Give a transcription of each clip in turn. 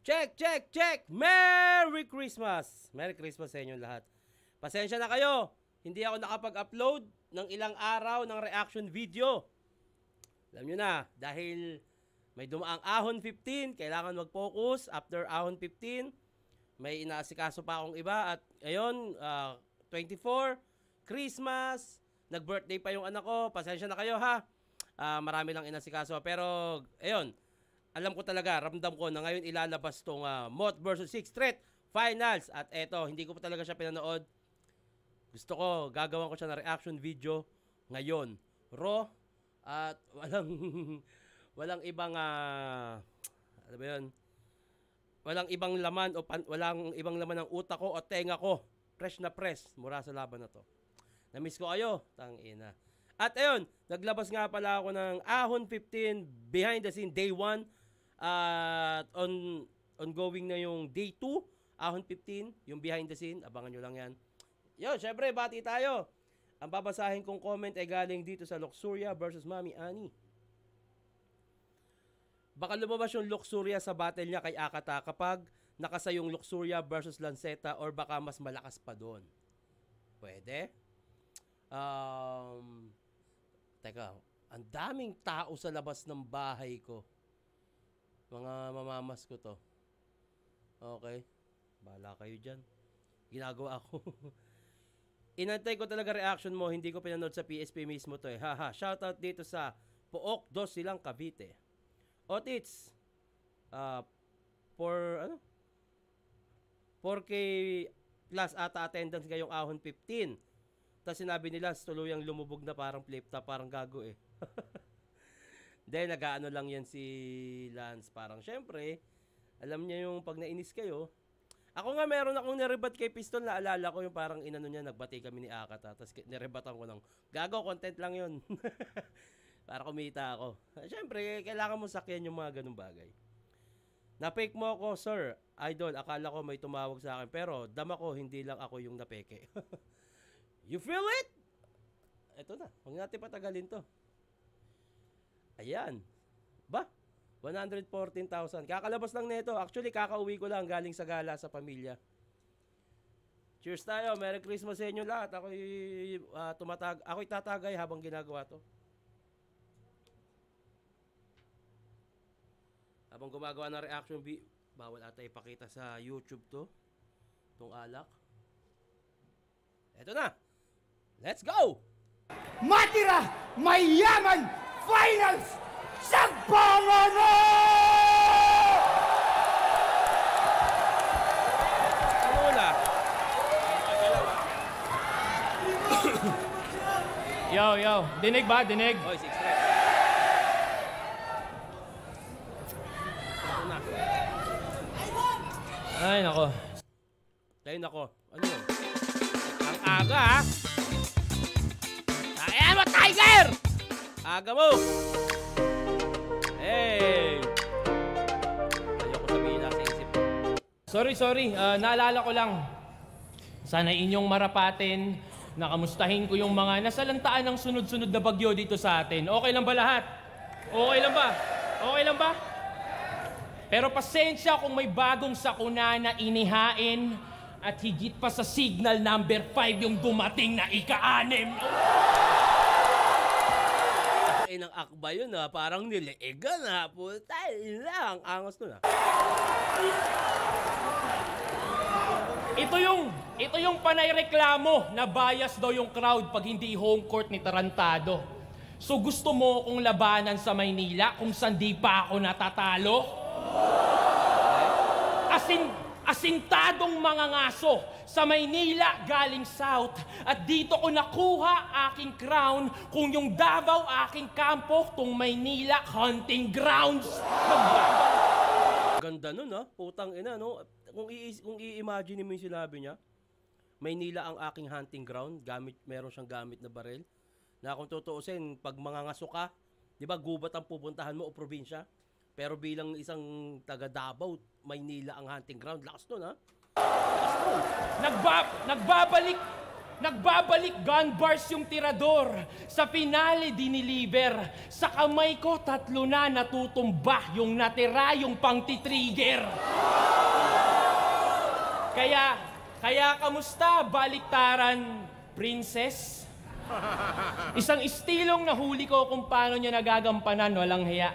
Check, check, check! Merry Christmas! Merry Christmas sa inyo lahat. Pasensya na kayo. Hindi ako nakapag-upload ng ilang araw ng reaction video. Alam nyo na, dahil may dumaang Ahon 15, kailangan mag-focus. After Ahon 15, may inaasikaso pa akong iba. At ngayon, 24, Christmas, nag-birthday pa yung anak ko. Pasensya na kayo ha. Marami lang inasikaso. Pero, ayun, alam ko talaga, ramdam ko na ngayon ilalabas tong Moth vs. Sixth Threat Finals. At eto, hindi ko pa talaga siya pinanood. Gusto ko, gagawan ko siya na reaction video ngayon. Raw. At walang ibang, ano ba yun? Walang ibang laman o walang ibang laman ng utak ko o tenga ko. Fresh na fresh mula sa laban na to. Na-miss ko kayo. Tangina. At ayun, naglabas nga pala ako ng Ahon 15 behind the scene day 1. At ongoing na yung day 2, Ahon 15, yung behind the scene. Abangan nyo lang yan. Yo, syempre, bati tayo. Ang babasahin kong comment ay galing dito sa Luxuria versus Mami Ani. Baka lumabas yung Luxuria sa battle niya kay Akata kapag nakasa yung Luxuria versus Lanceta or baka mas malakas pa doon. Pwede? Teka, ang daming tao sa labas ng bahay ko. Mga mamamas ko to. Okay. Bahala kayo dyan. Ginagawa ako. Inantay ko talaga reaction mo. Hindi ko pinanood sa PSP mismo to eh. Haha. Shoutout dito sa Pook Dos Silang Cavite. Otits. Ano? 4K plus ata attendance ngayong Ahon 15. Tapos sinabi nila tuluyang lumubog na parang flip top. Parang gago eh. Then, nag-ano lang yan si Lance. Parang, syempre, alam niya yung pag nainis kayo. Ako nga, meron akong nirebat kay Pistol. Naalala ko yung parang inano niya, nagbati kami ni Akata. Tapos, nirebatan ko ng, gago, content lang yun. Para kumita ako. Syempre, kailangan mo sakyan yung mga ganung bagay. Na-fake mo ako, sir. Idol, akala ko may tumawag sa akin. Pero, dama ko, hindi lang ako yung napeke. You feel it? Eto na, huwag natin patagalin to. Ayan. Ba? 114,000. Kakalabas lang nito. Actually, kakauwi ko lang galing sa gala sa pamilya. Cheers tayo. Merry Christmas sa inyo lahat. Ako'y tatagay habang ginagawa to. Habang gumagawa ng reaction bawal ata ipakita sa YouTube to. Itong alak. Eto na. Let's go! Matira! Mayaman! Finals! Sagbangan na! Ano na? Yo. Dinig ba? Dinig? Oy, 6 threat. Ito na. Ay, nako. Tayo nako. Ano yun? Ang aga ha? Ayan mo, Tiger! Aga mo! Hey! Ayoko sabihin na sa isip. Sorry. Naalala ko lang. Sana inyong marapatin. Nakamustahin ko yung mga nasalantaan ng sunod-sunod na bagyo dito sa atin. Okay lang ba lahat? Okay lang ba? Pero pasensya kung may bagong sakuna na inihain at higit pa sa signal number 5 yung dumating na ika-6. Ng akba yun ha, parang nileegan ha, puta, ilang, angas nun ha. Ito yung panay reklamo na bias daw yung crowd pag hindi home court ni Tarantado. So gusto mo kong labanan sa Maynila kung saan di pa ako natatalo? Asintadong mga ngaso sa Maynila galing South at dito ko nakuha aking crown kung yung Davao aking kampo tong Maynila hunting grounds. Ganda nun ha, putang ina no. Kung i-imagine mo yung sinabi niya, Maynila ang aking hunting ground, meron siyang gamit na baril. Na kung tutuusin, pag mangangaso ka, di ba gubat ang pupuntahan mo o probinsya? Pero bilang isang taga Davao, Maynila ang hunting ground. Lakas nun ha. Nagbabalik Nagbabalik gun bars yung tirador. Sa finale diniliver. Sa kamay ko 3 na natutumba. Yung natira yung pang-titrigger. Kaya kamusta baliktaran, princess? Isang istilong nahuli ko kung paano niya nagagampanan, walang hiya.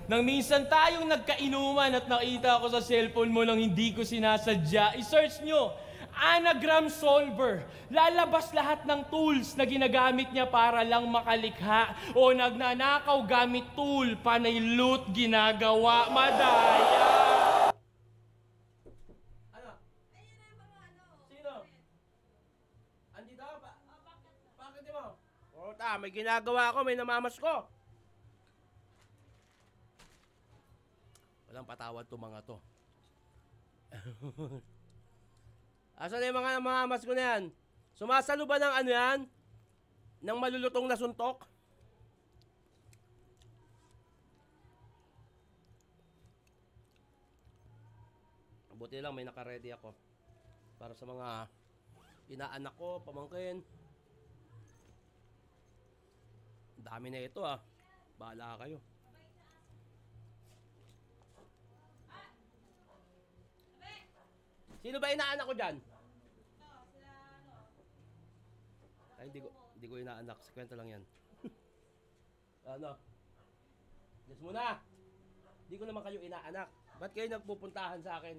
Nang minsan tayong nagkainuman at nakita ko sa cellphone mo nang hindi ko sinasadya, i-search nyo, Anagram Solver. Lalabas lahat ng tools na ginagamit niya para lang makalikha. O nagnanakaw gamit tool, panay loot ginagawa, madaya. Ano? Sino? Andito ba? Bakit di mo? Ota, may ginagawa ako, may namamas ko. Walang patawad to mga to. Asan yung mga namamas ko na yan? Sumasalo ba ng ano yan? Ng malulutong na suntok? Buti lang may naka-ready ako. Para sa mga inaanak ko, pamangkin. Dami na ito ah. Bahala kayo. Sino ba inaanak ko dyan? Ay, hindi ko inaanak. Sa kwento lang yan. Ano? Yes muna. Hindi ko naman kayo inaanak. Ba't kayo nagpupuntahan sa akin?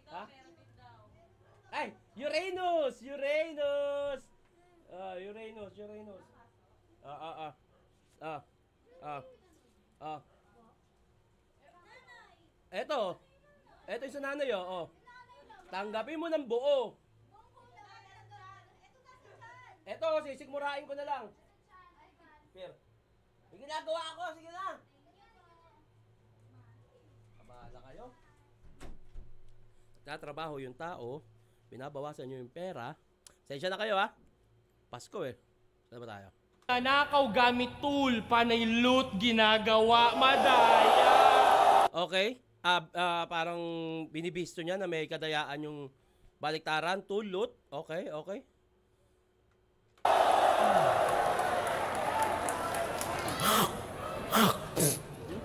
Ha? Ay! Uranus! Uranus! Uranus. Eto yung sa nanay oh. Tanggapin mo ng buo. Eto, sisigmurain ko na lang. Pero, may ginagawa ako, sige na. Bahala kayo. Nagtatrabaho yung tao, binabawasan nyo yung pera. Sensya na kayo ha. Pasko eh. Saan ba tayo? Nanakaw gamit tool, panay loot ginagawa, madaya. Okay. Parang binibisto niya na may kadayaan yung baliktaran, tool, loot. Okay.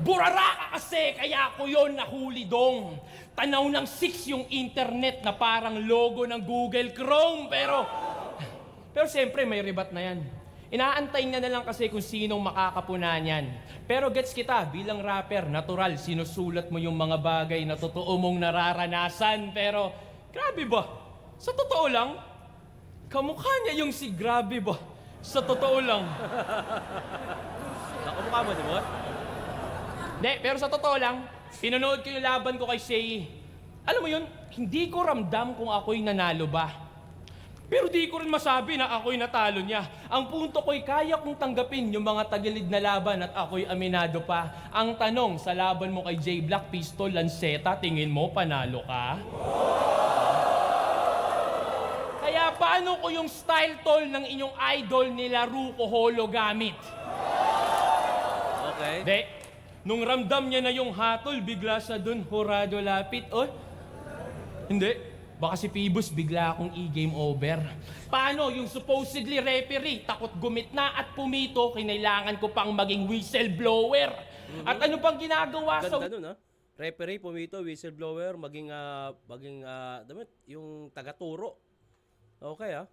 Burara ka kasi, kaya ako yon nahuli dong. Tanaw ng 6 yung internet na parang logo ng Google Chrome. Pero siyempre may ribat na yan. Inaantay niya na lang kasi kung sinong makakapunan yan. Pero gets kita, bilang rapper, natural, sinusulat mo yung mga bagay na totoo mong nararanasan. Pero, grabe ba? Sa totoo lang, kamukha niya yung si Grabe ba? Sa totoo lang. Nakamukha mo, di ba? Hindi, pero sa totoo lang, pinanood ko yung laban ko kay Shay. Alam mo yun, hindi ko ramdam kung ako'y nanalo ba. Pero di ko rin masabi na ako'y natalo niya. Ang punto ko'y kaya kong tanggapin yung mga tagilid na laban at ako'y aminado pa. Ang tanong, sa laban mo kay J Black, Pistol, Lanceta, tingin mo panalo ka? Kaya paano ko yung style tol ng inyong idol nila Ruko Holo gamit? Okay. Hindi. Nung ramdam niya na yung hatol, bigla sa dun, horado lapit. Oh, hindi. Baka si Phoebus bigla akong i-game over. Paano yung supposedly referee, takot gumit na at pumito, kinailangan ko pang maging whistleblower. At ano pang ginagawa sa... Ganda nun ha. Referee, pumito, whistleblower, maging yung taga-turo. Okay ha.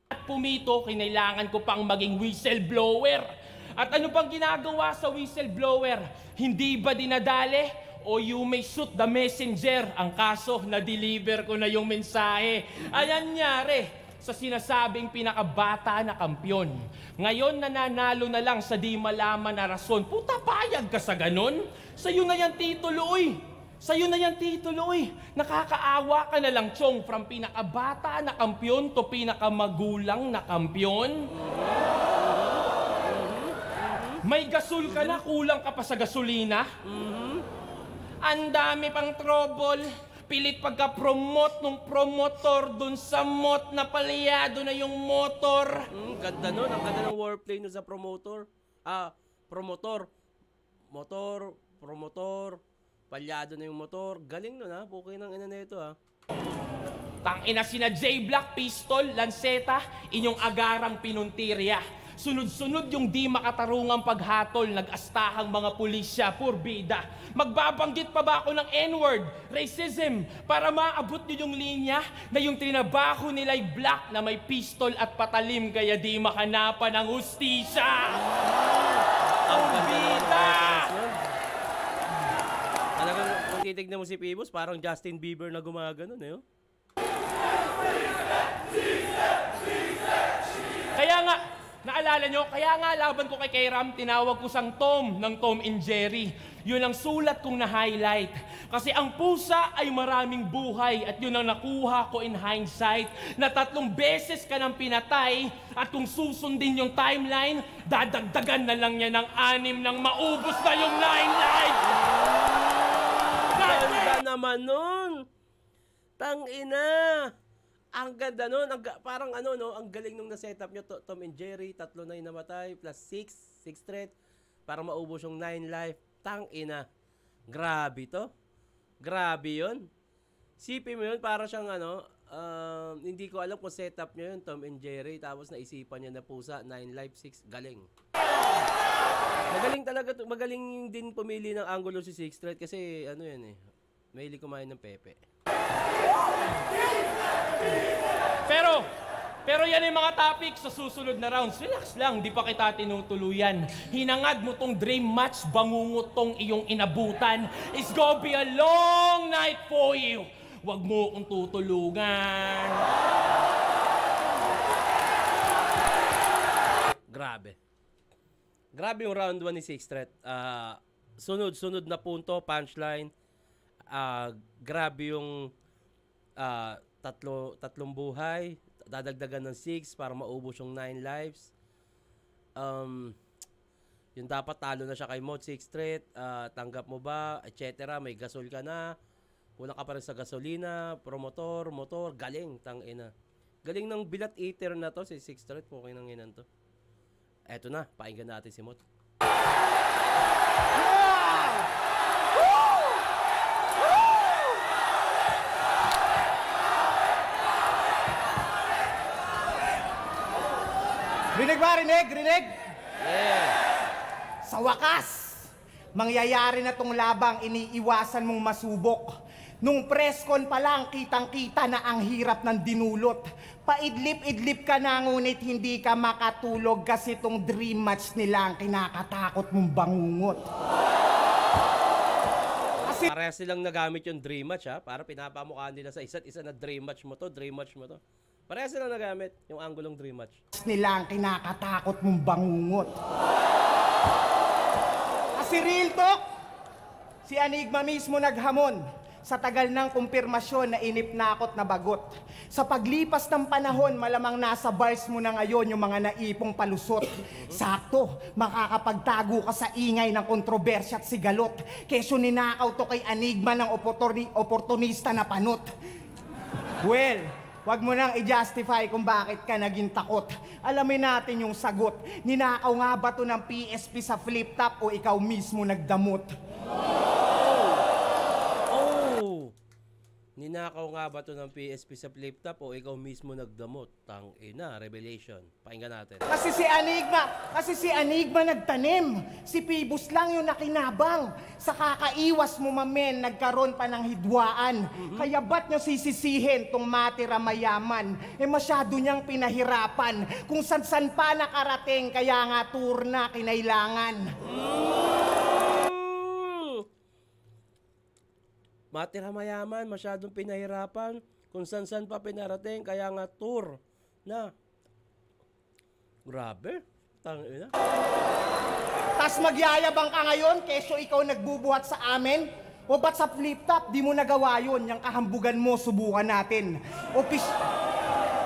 At pumito, kinailangan ko pang maging whistleblower. At ano pang ginagawa sa whistleblower? Hindi ba dinadali? O you may shoot the messenger. Ang kaso, na-deliver ko na yung mensahe. Ayan nyari sa sinasabing pinakabata na kampyon. Ngayon nananalo na lang sa di malaman na rason. Puta, payag ka sa ganon? Sa'yo na yan titulo, uy. Sa'yo na yan titulo, uy. Nakakaawa ka na lang, Chong, from pinakabata na kampyon to pinakamagulang na kampyon. May gasol ka na, kulang ka pa sa gasolina. Ang dami pang trouble. Pilit pagka-promote nung promotor dun sa mot na palyado na yung motor. Ganda nun. Ang ganda ng wordplay nun sa promotor. Promotor. Motor. Promotor. Palyado na yung motor. Galing nun ha. Pukay ng ina na ito ha. Tangina sina J-Black, Pistol, Lanceta, inyong agarang pinuntirya. Sunod-sunod yung di makatarungang paghatol, nag-astahang mga pulisya, purbida. Magbabanggit pa ba ako ng N-word, racism, para maabot nyo yung linya na yung trinabaho nila'y black na may pistol at patalim kaya di makanapan ng hustisya? Purbida! Talagang kung titignan mo si Pibos, parang Justin Bieber na gumaganon eh. Oh. Kaya nga, naalala nyo, kaya nga laban ko kay Kairam, tinawag ko sang Tom ng Tom and Jerry. Yun ang sulat kong na-highlight. Kasi ang pusa ay maraming buhay at yun ang nakuha ko in hindsight na 3 beses ka nang pinatay at kung susundin yung timeline, dadagdagan na lang niya ng 6 nang maubos na yung 9 lives! Ganda naman nun! Tangina! Ang ganda nun, parang ano no, ang galing nung na-setup nyo, Tom and Jerry, 3 na yung namatay, plus 6 threat, para maubos yung 9 life. Tangina. Grabe to. Grabe yun. Sipin mo yun, para siyang ano, hindi ko alam kung setup nyo yun, Tom and Jerry, tapos naisipan niya na pusa, 9 life, 6, galing. Magaling talaga, magaling din pumili ng angulo si 6 threat kasi ano yan eh, mahilig kumain ng pepe. Pero yan yung mga topics sa susunod na rounds. Relax lang, di pa kita tinutuluyan. Hinangad mo tong dream match, bangungot tong iyong inabutan. It's gonna be a long night for you. Huwag mo kong tutulungan. Grabe. Grabe yung round 1 ni 6 threat. Sunod-sunod na punto, punchline. Grabe yung tatlong buhay. Dadagdagan ng 6 para maubos yung 9 lives. Yung dapat talo na siya kay Mod 6 threat. Tanggap mo ba? Etc. May gasol ka na. Kulang ka pa rin sa gasolina. Promotor, motor. Galing. Tangina. Galing ng bilat eater na to. Si 6 threat. Okay nang inan to. Eto na. Pakinggan natin si Mod. Rinig ba? Rinig? Rinig? Yeah. Sa wakas, mangyayari na tong labang iniiwasan mong masubok. Nung preskon pa lang, kitang-kita na ang hirap ng dinulot. Paidlip-idlip ka na, ngunit hindi ka makatulog kasi tong dream match nila ang kinakatakot mong bangungot. Kasi Parehas silang nagamit yung dream match ha. Para pinapamukhaan nila sa isa't isa na dream match mo to, dream match mo to. Parehas silang nagamit yung anggulong dream match. nila ang kinakatakot mong bangungot. Kasi real talk, si Enigma mismo naghamon sa tagal ng kumpirmasyon na inipnakot na bagot. Sa paglipas ng panahon, malamang nasa bars mo na ngayon yung mga naipong palusot. Sakto, makakapagtago ka sa ingay ng kontrobersya at sigalot. Keso ninakaw to kay Enigma ng oportunista na panot. Well, wag mo nang i-justify kung bakit ka naging takot. Alamin natin yung sagot. Ninakaw nga ba to ng PSP sa flip top o ikaw mismo nagdamot? Ninakaw nga ba to ng PSP sa flip top o ikaw mismo nagdamot? Tangina, revelation. Pakinggan natin. Kasi si Enigma nagtanim. Si Pibos lang yung nakinabang. Sa kakaiwas mo mamen, nagkaroon pa ng hidwaan. Kaya ba't nyo sisisihin tong matira mayaman? Eh masyado niyang pinahirapan. Kung san-san pa nakarating, kaya nga tour na kinailangan. Matira mayaman, masyadong pinahirapan. Kung san-san pa pinarating, kaya nga tour na. Grabe. Tangina. Tas magyayabang ka ngayon, keso ikaw nagbubuhat sa amin? O ba't sa flip top, di mo nagawa yun? Yung kahambugan mo, subukan natin.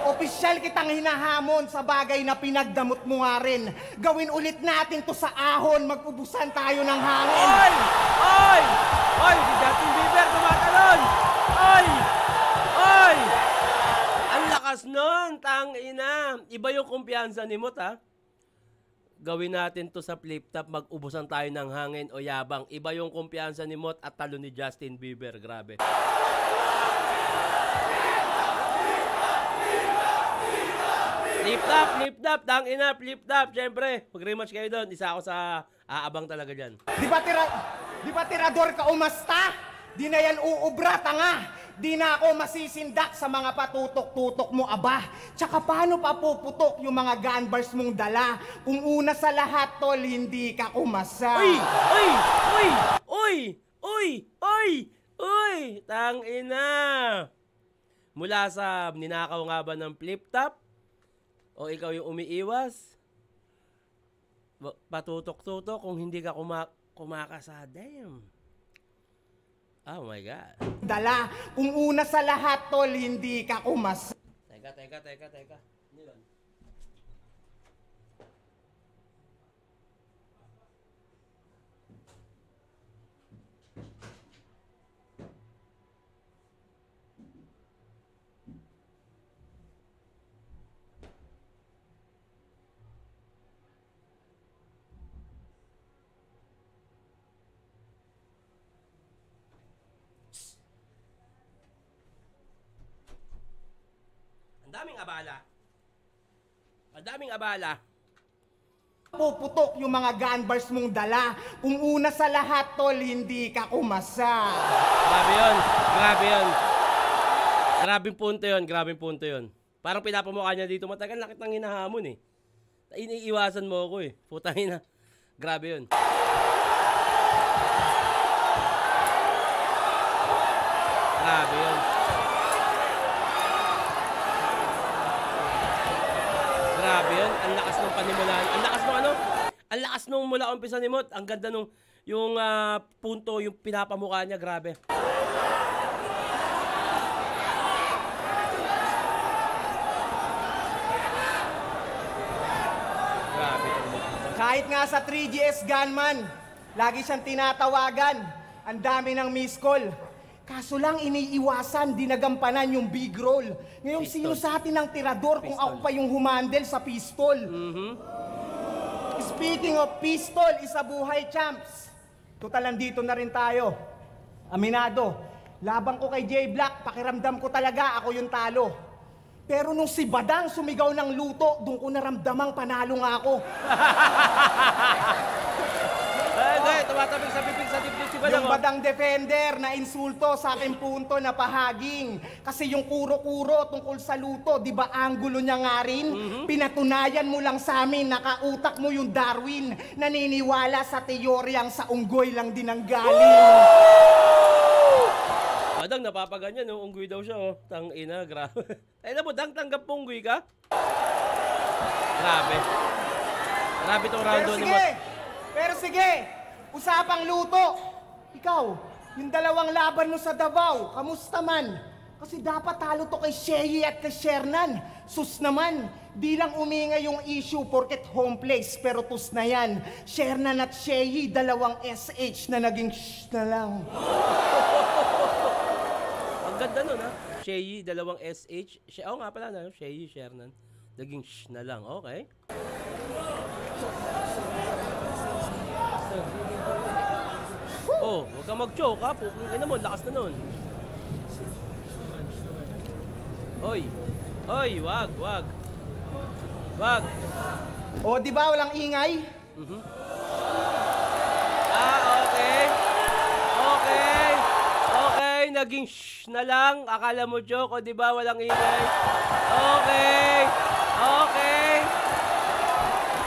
Opisyal kitang hinahamon sa bagay na pinagdamot mo nga rin. Gawin ulit natin to sa ahon, mag-ubusan tayo ng hangin. Oy! Oy! Oy! Si Justin Bieber tumatalon! Oy! Oy! Ang lakas nun! Tangina! Iba yung kumpiyansa ni Mot, ha? Gawin natin to sa flip top, mag-ubusan tayo ng hangin o yabang. Iba yung kumpiyansa ni Mot at talo ni Justin Bieber. Grabe. Flip top, tang ina, flip top. Siyempre, mag-rematch kayo doon. Isa ako sa aabang talaga dyan. Di ba tirador ka umasta? Di na yan uubra, tanga. Di na ako masisindak sa mga patutok-tutok mo, aba. Tsaka paano papuputok yung mga gun bars mong dala? Kung una sa lahat, tol, hindi ka kumasa. Uy! Uy! Uy! Uy! Uy! Uy! Uy! Tang ina! Mula sa ninakaw nga ba ng flip top? O ikaw yung umiiwas? Patutok-tutok kung hindi ka kumakasa. Damn. Oh my God. Dala, kung una sa lahat, tol, hindi ka kumasa. Teka. Ano yun? Ang daming abala. Puputok yung mga gun bars mong dala. Kung una sa lahat, tol, hindi ka kumasa. Grabe yun. Grabing punto yun. Parang pinapamukha niya dito. Matagal lakit ng hinahamon eh. Iniiwasan mo ako eh. Putangin na. Grabe yun. Grabe yun. Ang lakas ng panimulan. Ang lakas ng ano? Ang lakas nung mula umpisa ni Mot. Ang ganda nung yung punto, yung pinapamukha niya. Grabe. Grabe. Kahit nga sa 3GS Gunman, lagi siyang tinatawagan. Ang dami ng miss call. Kaso lang iniiwasan, dinagampanan yung big roll. Ngayon, Pistol. sino sa atin ang tirador kung ako pa yung humandle sa pistol? Speaking of pistol, isa buhay, champs. Total, dito na rin tayo. Aminado, labang ko kay J Black, pakiramdam ko talaga ako yung talo. Pero nung si Badang sumigaw ng luto, doon ko naramdamang panalo nga ako. Hindi, tumatabing sa bibig sa dibdib si Badang. Yung Badang defender na insulto sa aking punto na pahaging. Kasi yung kuro-kuro tungkol sa luto, di ba anggulo niya nga rin? Pinatunayan mo lang sa amin, nakautak mo yung Darwin. Naniniwala sa teoryang sa unggoy lang din ang galing. Badang, napapaganyan, no? Unggoy daw siya, oh. Tang ina, grabe. Ay na mo, Dang, tanggap mo unggoy ka? Grabe. Grabe tong round ni Mot. Pero sige, usapang luto. Ikaw, yung dalawang laban mo sa Davao, kamusta man? Kasi dapat talo to kay Sheyi at kay Shernan. Sus naman, di lang umingay yung issue porket home place, pero tus na yan. Shernan at Sheyi, dalawang SH na naging shh na lang. Ang ganda nun, ha? Sheyi, dalawang SH. Oo nga pala, no? Sheyi, Shernan. Naging shh na lang. Okay. Oh, huwag kang mag-choke, ha? Pukingin mo, lakas na nun. Hoy, wag. Wag. O, di ba walang ingay? Okay, naging shh na lang. Akala mo joke, o di ba walang ingay? Okay.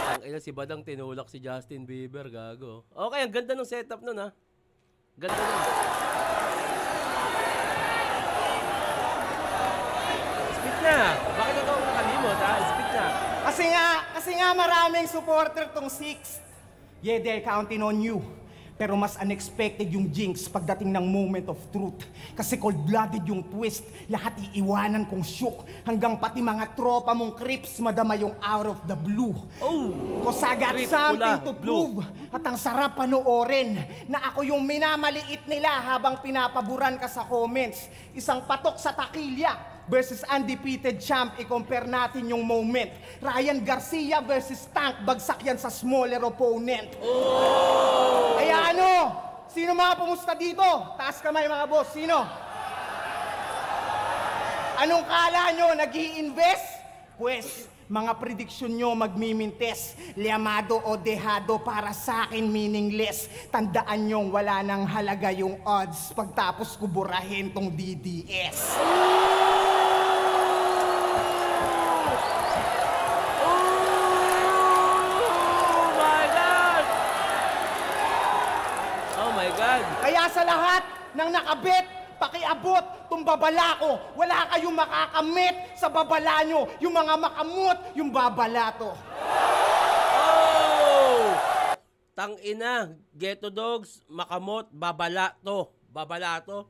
Ang ina si Badang tinulak si Justin Bieber, gago. Okay, ang ganda ng setup nun, ha? Ganda nun. Speed na. Bakit ako nakalimot, ha? Speed na. Kasi nga maraming supporter tong 6th. Yeah, they're counting on you. Pero mas unexpected yung jinx pagdating ng moment of truth. Kasi cold-blooded yung twist. Lahat iiwanan kong shook. Hanggang pati mga tropa mong creeps madama yung out of the blue. Oh! Cause I got Creep, something pula, to blue. prove. At ang sarap panoorin na ako yung minamaliit nila habang pinapaburan ka sa comments. Isang patok sa takilya versus undefeated champ, i-compare natin yung moment. Ryan Garcia versus Tank, bagsak yan sa smaller opponent. Oh! Kaya ano, sino mga pumusta dito? Taas kamay mga boss, sino? Anong kala nyo, nag-i-invest? Pues, Mga prediksyon nyo magmimintes, liamado o dehado para sa akin meaningless. Tandaan nyong wala nang halaga yung odds pagtapos ko burahin tong DDS. Oh my God! Kaya sa lahat ng nakabit, pakiabot tong babala ko. Wala kayong makakamit sa babala nyo. Yung mga makamot, yung babala to. Oh! Tangina, Ghetto Dogs, makamot, babalato. Babalato.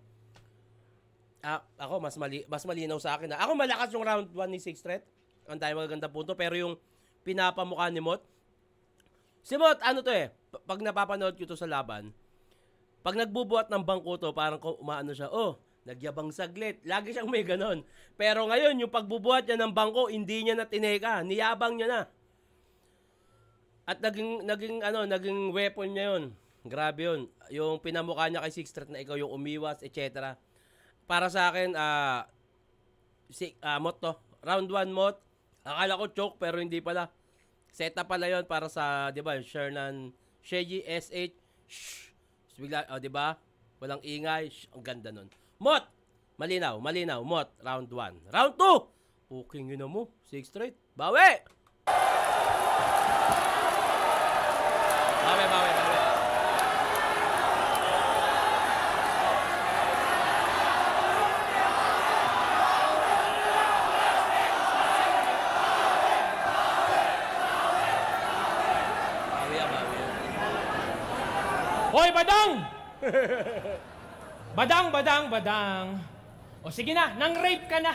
Ako, mas malinaw sa akin. Ako malakas yung round 1 ni Sixth Threat. Ang dahil magaganda punto. Pero yung pinapamukha ni Mot, si Mot, ano to eh, pag napapanood ko to sa laban, pag nagbubuhat ng bangko to, parang umaano siya, oh, nagyabang saglit. Lagi siyang may ganon. Pero ngayon, yung pagbubuhat niya ng bangko, hindi niya na tineka. Niyabang niya na. At naging weapon niya yun. Grabe yun. Yung pinamukha niya kay Sixth Threat na ikaw yung umiwas, etc. Para sa akin, Mot to. Round 1 Mot. Akala ko choke, pero hindi pala. Setup pala yun para sa, di ba, Shernan, Sheji, SH, shh. Bigla, di ba? Walang ingay. Shh, ang ganda nun. Mot! Malinaw. Mot. Round 1. Round 2! Puking yun na mo. Sixth Threat. Bawi! Bawi. Hoy, Badang! Badang. O sige na, nang-rape ka na.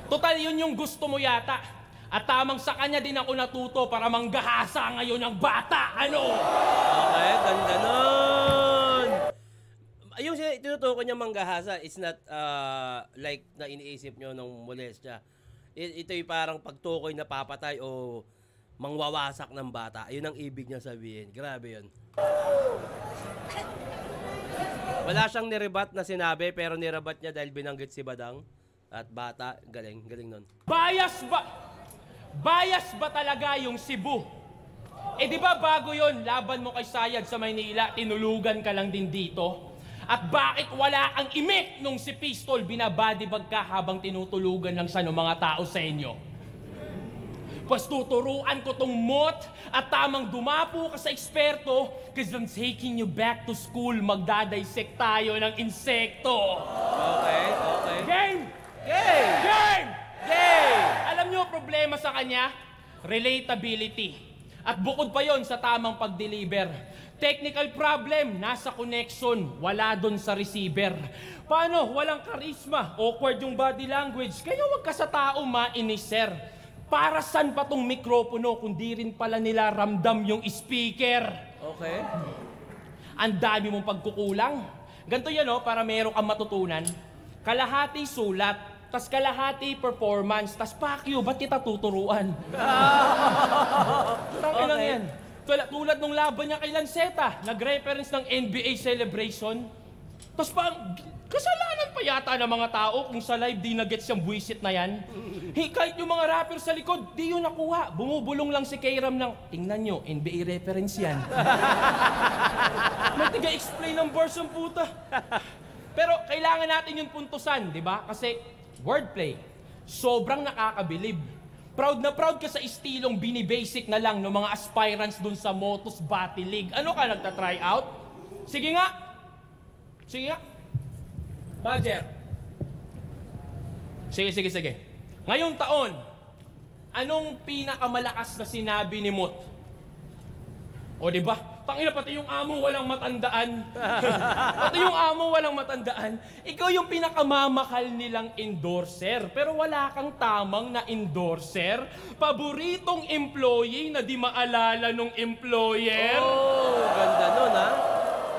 Total, yun yung gusto mo yata. At tamang sa kanya din ako natuto para manggahasa ngayon ng bata. Ano? Okay, ganda nun. Yung tinutukoy niya manggahasa, it's not like na iniisip nyo ng molestya. Ito yung parang pagtukoy na papatay o mangwawasak ng bata. Ayun ang ibig niya sabihin. Grabe yun. Wala siyang nirebat na sinabi, pero nirebat niya dahil binanggit si Badang at bata. Galing nun. Bias ba talaga yung Cebu? Eh di ba bago yon, laban mo kay Sayad sa Maynila, tinulugan ka lang din dito? At bakit wala kang imik nung si Pistol binabadibag ka habang tinutulugan lang siya ng mga tao sa inyo? Pas tuturuan ko tong Mot at tamang dumapo ka sa eksperto because I'm taking you back to school. Magdadissect tayo ng insekto. Okay. Game! Alam nyo problema sa kanya? Relatability. At bukod pa yon sa tamang pag-deliver. Technical problem, nasa connection, wala doon sa receiver. Paano? Walang charisma, awkward yung body language. Kaya wag ka sa tao mainis, sir. Para saan pa tong mikropono kung di rin pala nila ramdam yung speaker? Okay. Ang dami mong pagkukulang. Ganito yan, para meron kang matutunan. Kalahati sulat, tas kalahati performance, tas pakyo, ba't kita tuturuan? Tangin lang yan. Tulad nung laban niya kay Lanceta, nag-reference ng NBA celebration. Tas kasalanan pa yata ng mga tao kung sa live di na-gets yung buwisit na yan. Kahit yung mga rapper sa likod, di yun nakuha. Bumubulong lang si K-Ram ng, tingnan nyo, NBA reference yan. May tiga-explain ng verse ang puta. Pero kailangan natin yung puntusan, di ba? Kasi wordplay, sobrang nakakabilib. Proud na proud ka sa estilong binibasic na lang ng mga aspirants dun sa Motos Battle League. Ano ka, nagta-try out? Sige nga. Badger. Sige. Ngayong taon, anong pinakamalakas na sinabi ni Mot? O diba? Tangina, pati yung amo walang matandaan. Ikaw yung pinakamamahal nilang endorser. Pero wala kang tamang na endorser. Paboritong employee na di maalala nung employer. Oh, ganda nun, ha?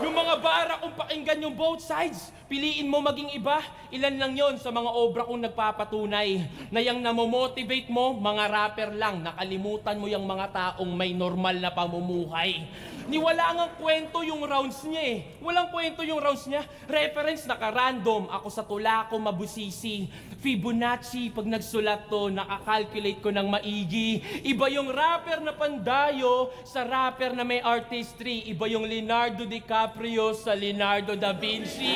Yung mga bara kung pakinggan yung both sides, piliin mo maging iba. Ilan lang yon sa mga obra kong nagpapatunay na yung namomotivate mo, mga rapper lang. Nakalimutan mo yung mga taong may normal na pamumuhay. Ni wala ngang kwento yung rounds niya eh. Walang kwento yung rounds niya. Reference naka-random. Ako sa tula ko mabusisi. Fibonacci, pag nagsulat to, nakakalculate ko ng maigi. Iba yung rapper na pandayo sa rapper na may artistry. Iba yung Leonardo DiCaprio sa Leonardo da Vinci.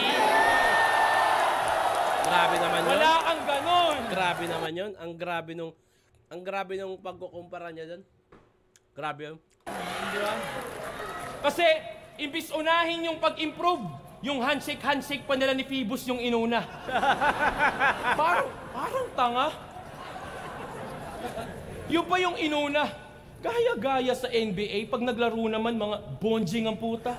Grabe naman yun. Wala kang ganon. Grabe naman yun. Ang grabe nung pagkukumpara niya dyan. Grabe yun. Di ba? Kasi, imbis unahin yung pag-improve, yung handshake pa nila ni Phoebus yung inuna. parang tanga. Yung pa yung inuna. Gaya-gaya sa NBA, pag naglaro naman, mga bonjing ang puta.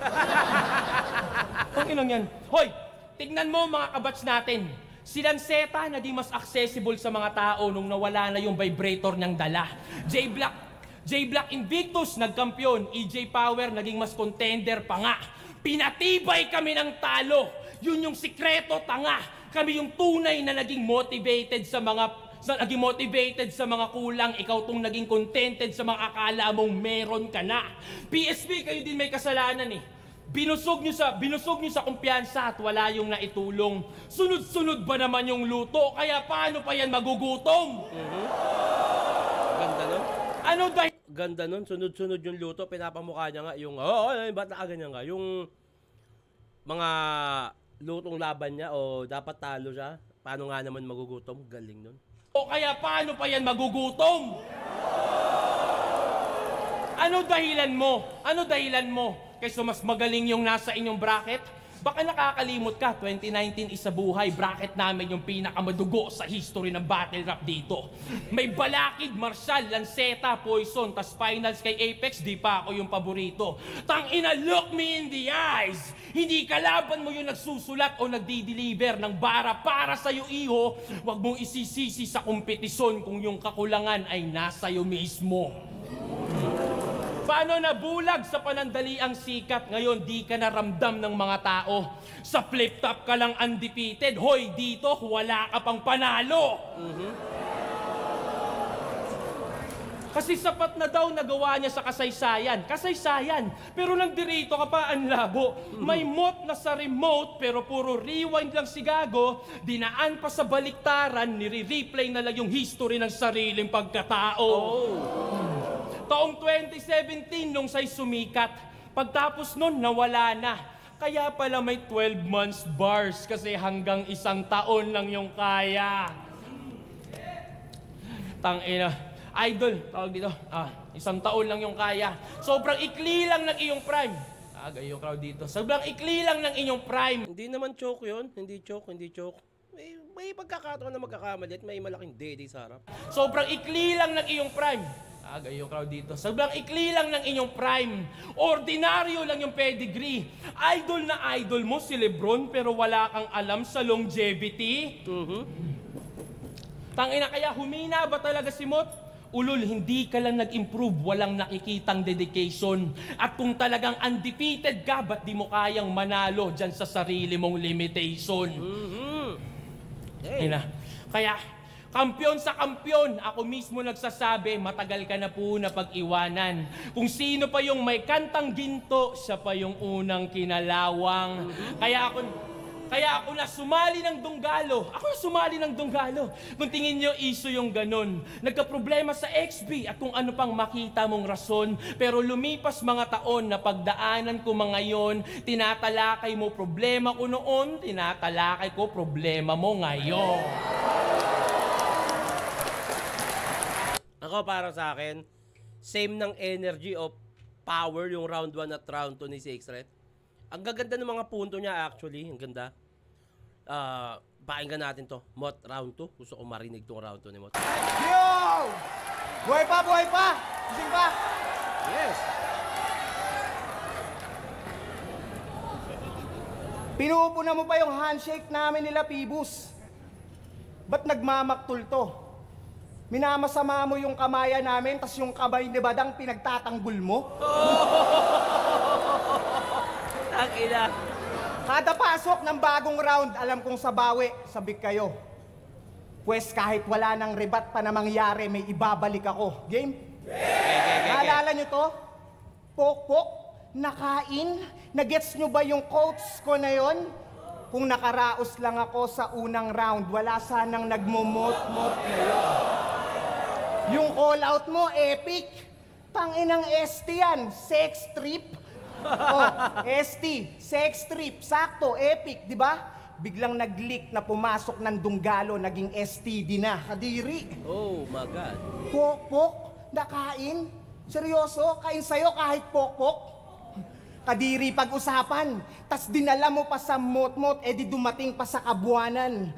Ang inang yan. Hoy, tignan mo mga kabats natin. Si Lanceta na di mas accessible sa mga tao nung nawala na yung vibrator niyang dala. J-Black Invictus, nagkampiyon. EJ Power, naging mas contender pa nga. Pinatibay kami ng talo. Yun yung sikreto, tanga. Kami yung tunay na naging motivated sa mga kulang. Ikaw tong naging contented sa mga akala mong meron ka na. PSP, kayo din may kasalanan eh. Binusog nyo sa kumpiyansa at wala yung naitulong. Sunod-sunod ba naman yung luto? Kaya paano pa yan magugutom? Ganda nun. Ano dahil? Ganda nun. Sunod-sunod yung luto. Pinapamukha niya nga yung, ba't nakaganyan nga? Yung mga lutong laban niya o dapat talo siya. Paano nga naman magugutom? Galing nun. O kaya paano pa yan magugutom? Ano dahilan mo? Ano dahilan mo? Kaysa mas magaling yung nasa inyong bracket? Baka nakakalimot ka, 2019 isa buhay, bracket namin yung pinakamadugo sa history ng battle rap dito. May Balakid, Marshall, Lanceta, Poison, tas finals kay Apex, di pa ako yung paborito. Tangina, look me in the eyes! Hindi kalaban mo yung nagsusulat o nagdi-deliver ng bara para sa'yo, iho. Huwag mong isisisi sa kompetisyon kung yung kakulangan ay nasa'yo mismo. Paano nabulag sa panandaliang sikat, ngayon di ka naramdam ng mga tao. Sa flip-top ka lang undefeated, hoy dito wala ka pang panalo. Kasi sapat na daw nagawa niya sa kasaysayan. Kasaysayan, pero nandirito ka pa ang labo. May mod na sa remote, pero puro rewind lang si Gago. Dinaan pa sa baliktaran, nire-replay na lang yung history ng sariling pagkatao. Taong 2017 nung sa'y sumikat, pagtapos nun nawala na. Kaya pala may 12 months bars kasi hanggang 1 taon lang yung kaya. Tangina. Idol, tawag dito. 1 taon lang yung kaya. Sobrang ikli lang ng iyong prime. Yung crowd dito. Sobrang ikli lang ng inyong prime. Hindi naman choke yun. Hindi choke. May pagkakataon na magkakamali at may malaking dede sa harap. Sobrang ikli lang ng iyong prime. Yung crowd dito. Sobrang ikli lang ng inyong prime. Ordinaryo lang yung pedigree. Idol na idol mo si Lebron pero wala kang alam sa longevity. Tangina, kaya humina ba talaga si Mot? Ulol, hindi ka lang nag-improve, walang nakikitang dedication. At kung talagang undefeated ka, ba't di mo kayang manalo dyan sa sarili mong limitation? Kaya, kampiyon sa kampiyon, ako mismo nagsasabi, matagal ka na po na pag-iwanan. Kung sino pa yung may kantang ginto, siya pa yung unang kinalawang. Kaya ako na sumali ng Dunggalo. Kung tingin nyo, iso yung ganon. Nagka-problema sa XB at kung ano pang makita mong rason. Pero lumipas mga taon na pagdaanan ko mga yon, tinatalakay mo problema ko noon, tinatalakay ko problema mo ngayon. Ako para sa akin, same ng energy of power yung round 1 at round 2 ni Sixret. Ang gaganda ng mga punto niya actually, ang ganda. Pakinggan natin to. Mot, round 2. Gusto ko marinig tong round 2 ni Mot. Yo! Buhay pa! Gising pa! Yes! Pinupuna mo pa yung handshake namin nila, Phoebus. Ba't nagmamaktul to? Minamasama mo yung kamaya namin, tas yung kamay ni Badang pinagtatanggol mo? Takina. Kada pasok ng bagong round, alam kong sabawi, sabik kayo. Pwes kahit wala nang rebat pa na mangyari, may ibabalik ako. Game? Naalala nyo to? Pok-pok? nakain? Nagets nyo ba yung quotes ko na yon? Kung nakaraos lang ako sa unang round, wala sanang nagmumot-mot na yun. Yung call out mo, epic. Tanginang ST yan, sex trip. Oh, ST, sex trip, sakto, epic, di ba? Biglang nag-leak na pumasok ng Dunggalo, naging STD na. Kadiri. Oh my God. Pok-pok, nakain? Seryoso? Kain sa'yo kahit pok-pok? Kadiri pag-usapan, tas dinala mo pa sa mot-mot, di dumating pa sa kabuanan.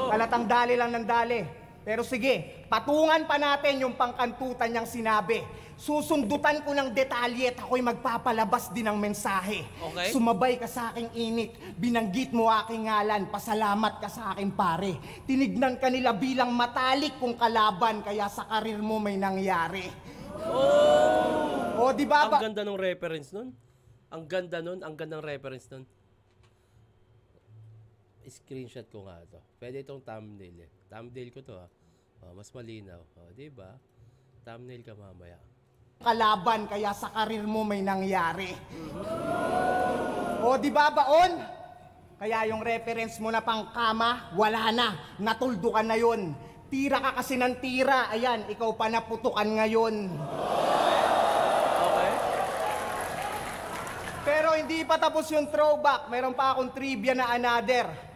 Halatang dali lang ng dali. Pero sige, patungan pa natin yung pangkantutan niyang sinabi. Susundutan ko ng detalye at ako'y magpapalabas din ng mensahe. Okay. Sumabay ka sa aking init, binanggit mo aking ngalan, pasalamat ka sa aking pare. Tinignan ka nila bilang matalik kong kalaban, kaya sa karir mo may nangyari. Oh, di ba? Ang ganda ng reference nun. Ang ganda nun, ang gandang reference nun. Screenshot ko nga to. Pwede itong thumbnail eh. Thumbnail ko to ha. Oh, mas malinaw. Oh, di ba? Thumbnail ka mamaya. Kalaban, kaya sa karir mo may nangyari. O, di ba baon? Kaya yung reference mo na pang kama, wala na. Natuldo ka na yun. Tira ka kasi ng tira. Ayan, ikaw pa naputukan ngayon. Okay. Pero hindi pa tapos yung throwback. Meron pa akong trivia na another.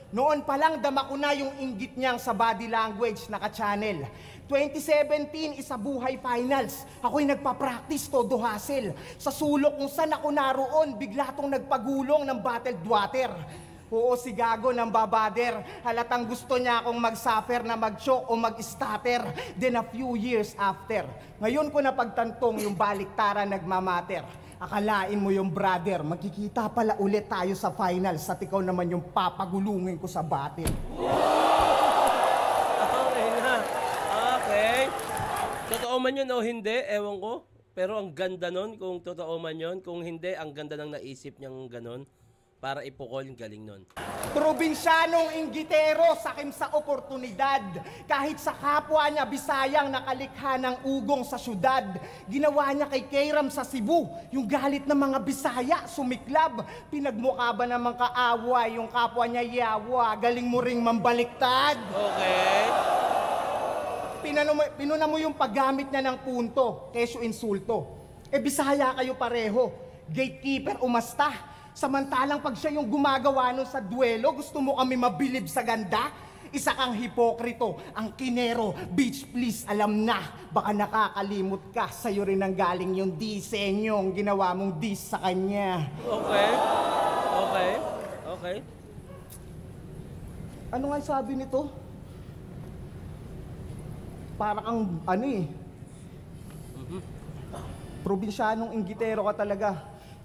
Noon pa lang dama ko na yung inggit niyang sa body language naka-channel. 2017, isa buhay finals. Ako'y nagpa-practice todo hassle. Sa sulok kung saan ako naroon, bigla tong nagpagulong ng bottled water. Oo, si Gago ng babader. Halatang gusto niya akong mag-suffer na mag-choke o mag-stutter. Then a few years after, ngayon ko napagtantong yung baliktaran nagmamatter. Akalain mo yung brother, magkikita pala ulit tayo sa finals at ikaw naman yung papagulungin ko sa battle. Okay na. Okay. Totoo man yun o hindi, ewan ko. Pero ang ganda nun, kung totoo man yun. Kung hindi, ang ganda ng naisip niyang ganon. Para ipukol, galing nun. Probinsyanong inggitero, sakim sa oportunidad. Kahit sa kapwa niya, Bisayang nakalikha ng ugong sa syudad. Ginawa niya kay Kairam sa Cebu, yung galit ng mga Bisaya, sumiklab. Pinagmukha ba namang kaaway, yung kapwa niya yawa, galing mo ring mambaliktad. Okay. Pinuna mo yung paggamit niya ng punto, kesyo insulto. Bisaya kayo pareho, gatekeeper umasta. Samantalang pag siya yung gumagawa nun sa duelo, gusto mo kami mabilib sa ganda? Isa kang hipokrito, ang kinero, bitch please, alam na. Baka nakakalimot ka, sa'yo rin ang galing yung disenyong ginawa mong dis sa kanya. Okay. Okay. Okay. Ano nga sabi nito? Para kang, probinsyanong inggitero ka talaga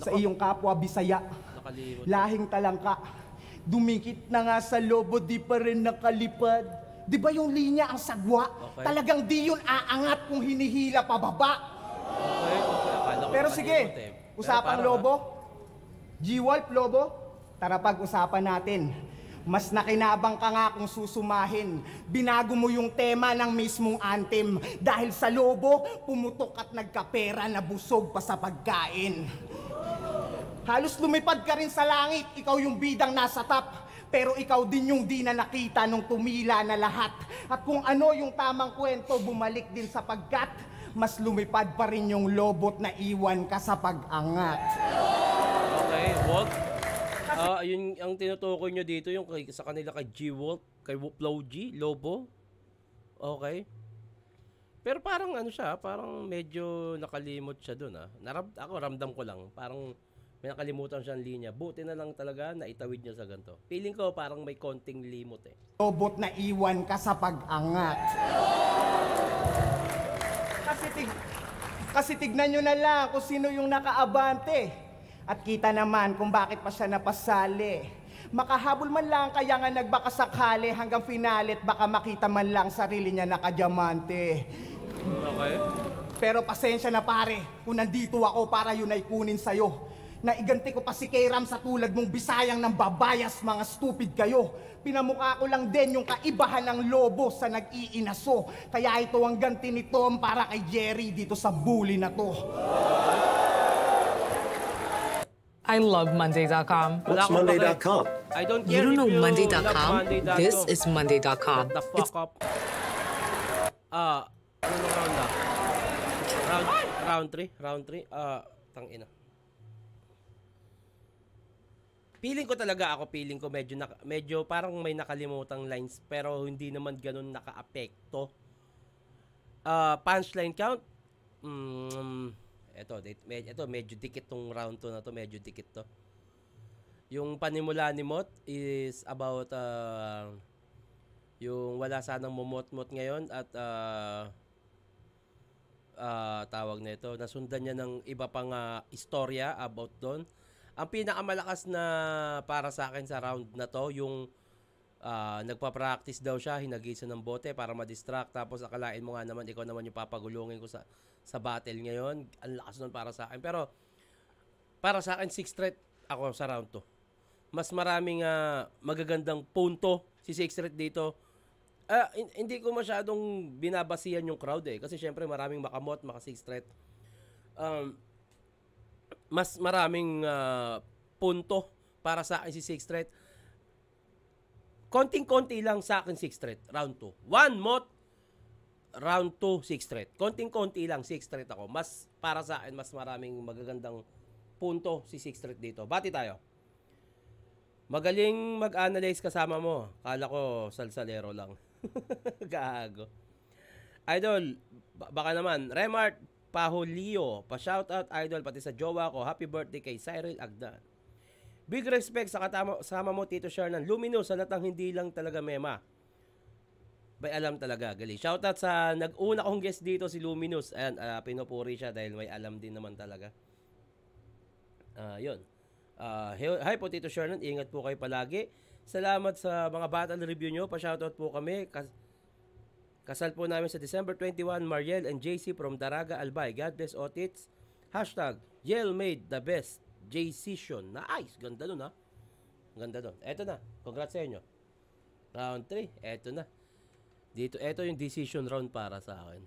sa iyong kapwa Bisaya. Nakalimot. Lahing talangka. Dumikit na nga sa lobo, di pa rin nakalipad. Di ba yung linya ang sagwa? Okay. Talagang di yun aangat kung hinihila pababa. Okay. Akala ko Pero nakalimot sige, eh. usapang Pero lobo. G-Wolf, lobo. Tara pag-usapan natin. Mas nakinabang ka nga kung susumahin. Binago mo yung tema ng mismong anthem. Dahil sa lobo, pumutok at nagkapera na busog pa sa pagkain. Halos lumipad ka rin sa langit, ikaw yung bidang nasa top. Pero ikaw din yung di na nakita nung tumila na lahat. At kung ano yung tamang kwento, bumalik din sapagkat mas lumipad pa rin yung lobot na iwan ka sa pag-angat. Okay, Walt. Yun ang tinutukoy nyo dito, yung sa kanila kay G-Wolf, kay Flow G, Lobo. Okay. Pero parang ano siya, parang medyo nakalimot siya dun Ako ramdam ko lang, parang may nakalimutan siyang linya. Buti na lang talaga na itawid niya sa ganito. Feeling ko parang may konting limot eh. Lobot na iwan ka sa pag-angat. Kasi tignan nyo na lang kung sino yung nakaabante. At kita naman kung bakit pa siya napasali. Makahabol man lang kaya nga nagbakasakali hanggang finale at baka makita man lang sarili niya nakadiamante. Okay. Pero pasensya na pare, kung nandito ako para yun ay kunin sa'yo. Naiganti ko pa si Kairam sa tulad mong Bisayang ng babayas, mga stupid kayo. Pinamukha ko lang din yung kaibahan ng lobo sa nag-iinaso. Kaya ito ang ganti ni Tom para kay Jerry dito sa bully na to. I love Monday.com. Wala What's akong pake. Monday.com? I don't You care don't know if you Monday.com? love Monday.com. This is Monday.com. Shut the fuck up. Ano round na? Round 3? Round 3? Tangina. Feeling ko talaga medyo parang may nakalimutang lines pero hindi naman ganun naka-apekto. Punchline count. Ito medyo dikit tong round 2 na to, medyo dikit to. Yung panimula ni Mot is about yung wala sanang mumot-mot ngayon at tawag na ito, nasundan niya ng iba pang istorya about doon. Ang pinakamalakas na para sa akin sa round na to, yung nagpa-practice daw siya, hinagisa ng bote para ma-distract, tapos akalain mo nga naman, ikaw naman yung papagulungin ko sa battle ngayon. Ang lakas nun para sa akin. Pero, para sa akin, 6 threat ako sa round 2. Mas maraming magagandang punto si 6 threat dito. Hindi ko masyadong binabasihan yung crowd kasi syempre maraming makamot, maka 6 threat. Mas maraming punto para sa akin si 6 threat. Konting-konti lang sa akin 6 threat, round 2. 1 mot, round 2, 6 threat. Konting-konti lang, 6 threat ako. Mas, para sa akin, mas maraming magagandang punto si 6 threat dito. Bati tayo. Magaling mag-analyze kasama mo. Kala ko salsalero lang. Gago. Idol, baka naman. Remart Pahulio, pa-shoutout idol pati sa jowa ko. Happy birthday kay Cyril Agdan. Big respect sa kasama mo Tito Shernan. Luminous, halatang hindi lang talaga mema. May alam talaga, galing. Shoutout sa nag-una kong guest dito si Luminous. Ayan, pinupuri siya dahil may alam din naman talaga. Yun. Hi po Tito Shernan, ingat po kayo palagi. Salamat sa mga battle review nyo. Pa-shoutout po kami. Kasal po namin sa December 21, Mariel and JC from Daraga, Albay. God bless Otits. Hashtag, Yale made the best J-Session. Nice. Ganda nun ha. Ganda nun. Eto na. Congrats sa inyo. Round 3. Eto na. Dito, eto yung decision round para sa akin.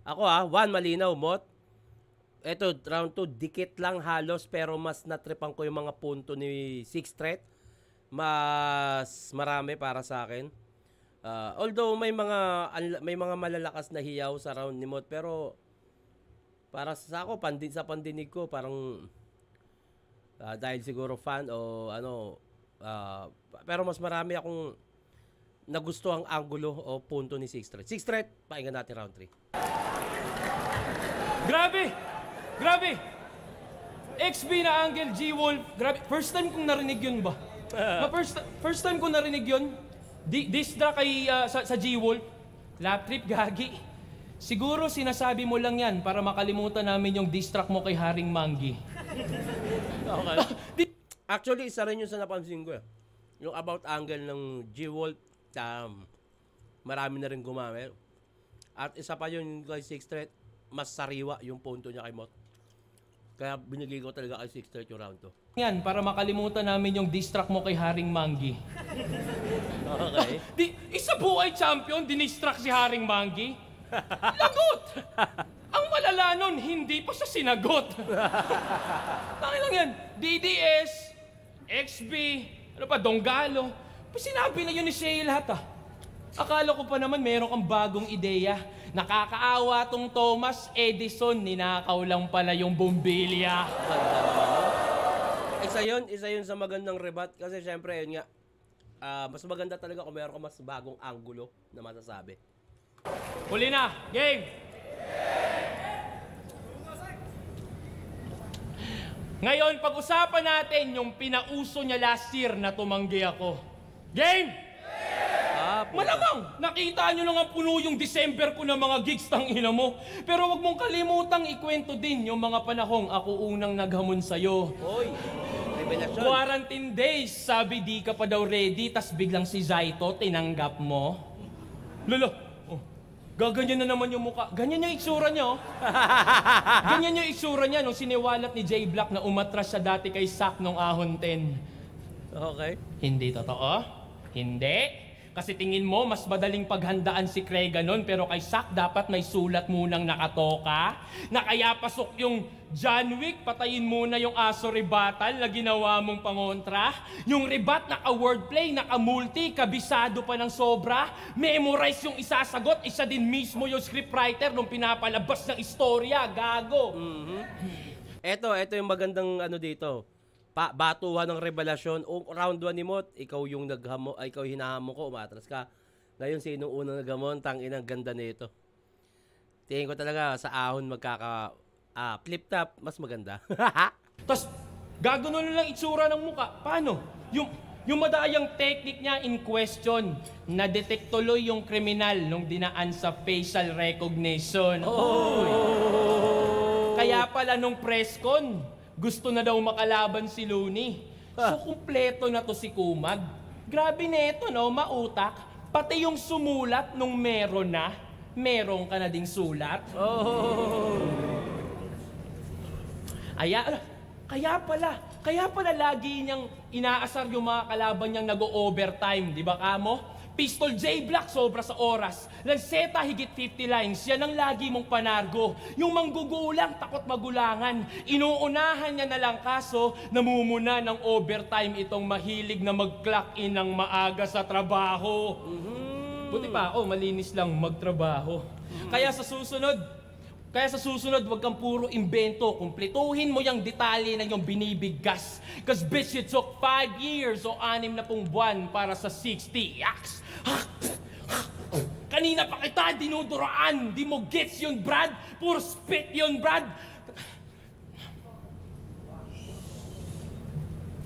Ako 1 malinaw, Mot. Eto, round 2, dikit lang halos pero mas natripan ko yung mga punto ni 6 threat. Mas marami para sa akin. Although may mga malalakas na hiyaw sa round ni Mot pero para sa ako sa pandinig ko parang dahil siguro fan o ano pero mas marami akong nagustuhang angulo o punto ni 6 threat. 6 threat, pakinggan natin round 3. Grabe! Grabe! XB na angle, G-Wolf. Grabe. First time kong narinig yun ba? First time kong narinig yun. Disda kay sa G-Wolf. Lap trip, gagi. Siguro sinasabi mo lang yan para makalimutan namin yung diss track mo kay Haring Manggi. Okay. Actually, isa rin yung sa napansin ko. Yung about angle ng G-Wolf, marami na rin gumamit. At isa pa yun kay 6 threat, mas sariwa yung punto niya kay Mot. Kaya binigay ko talaga kay 6 threat yung round 2. Yan, para makalimutan namin yung diss track mo kay Haring Manggi. Okay. Isa buhay champion, dinistrack si Haring Manggi. Lagot! Ang malala nun, hindi pa siya sinagot. Tangin lang yan. DDS, XB, ano pa, Donggalo. Sinabi na yun ni Shay lahat Akala ko pa naman meron kang bagong ideya. Nakakaawa tong Thomas Edison, ninakaw lang pala yung bombilya. Isa yun sa magandang rebat kasi syempre yun nga, mas maganda talaga kung meron ka mas bagong angulo na masasabi. Huli na, game! Ngayon, pag-usapan natin yung pinauso niya last year na tumanggi ako. Game! Malamang, nakita nyo lang ang puno yung December ko ng mga gigs tang ina mo. Pero wag mong kalimutang ikwento din yung mga panahong ako unang naghamon sa'yo. Oy, revelasyon. Quarantine days, sabi di ka pa daw ready, tas biglang si Zaito tinanggap mo. Lolo, gaganyan na naman yung mukha. Ganyan yung itsura niya, Ganyan yung itsura niya nung siniwalat ni J Black na umatras siya dati kay Sak nung Ahon 10. Okay. Hindi totoo? Hindi? Kasi tingin mo, mas madaling paghandaan si Craig ganon, pero kay Zack dapat may sulat munang nakatoka. Na kaya pasok yung John Wick, patayin muna yung aso rebattal na ginawa mong pangontra. Yung rebat, naka-wordplay, naka-multi, kabisado pa ng sobra. Memorize yung isasagot, isa din mismo yung scriptwriter nung pinapalabas ng istorya, gago. Ito yung magandang ano dito. Batuhan ng revelasyon. O round 1 ni Mot, ikaw yung ikaw hinahamo ko, umatras ka. Ngayon, sinong unang naghamon? Tangin, ang ganda nito. Tingin ko talaga sa ahon flip top, mas maganda. Tapos, gagano lang itsura ng muka. Paano? Yung madayang technique niya in question, na-detect tuloy yung kriminal nung dinaan sa facial recognition. Kaya pala nung press con, gusto na daw makalaban si Looney. So, kumpleto na to si Kumag. Grabe neto, no? Mautak. Pati yung sumulat nung meron ka na ding sulat. Kaya pala lagi niyang inaasar yung mga kalaban niyang nag-overtime. Di ba, Kamo? Pistol J Black, sobra sa oras. Lanceta, higit 50 lines. Yan ang lagi mong panargo. Yung manggugulang, takot magulangan. Inuunahan niya na lang kaso, namumuna ng overtime itong mahilig na mag-clock in ng maaga sa trabaho. Buti pa ako, malinis lang magtrabaho. Kaya sa susunod, wag kang puro imbento. Kumpletuhin mo yung detalye na yung binibigkas. Cause bitch, it took 5 years o 6 na buwan para sa 60 yaks. Kanina pa kita dinuduraan. Di mo gets yun, Brad. Puro spit yun, Brad.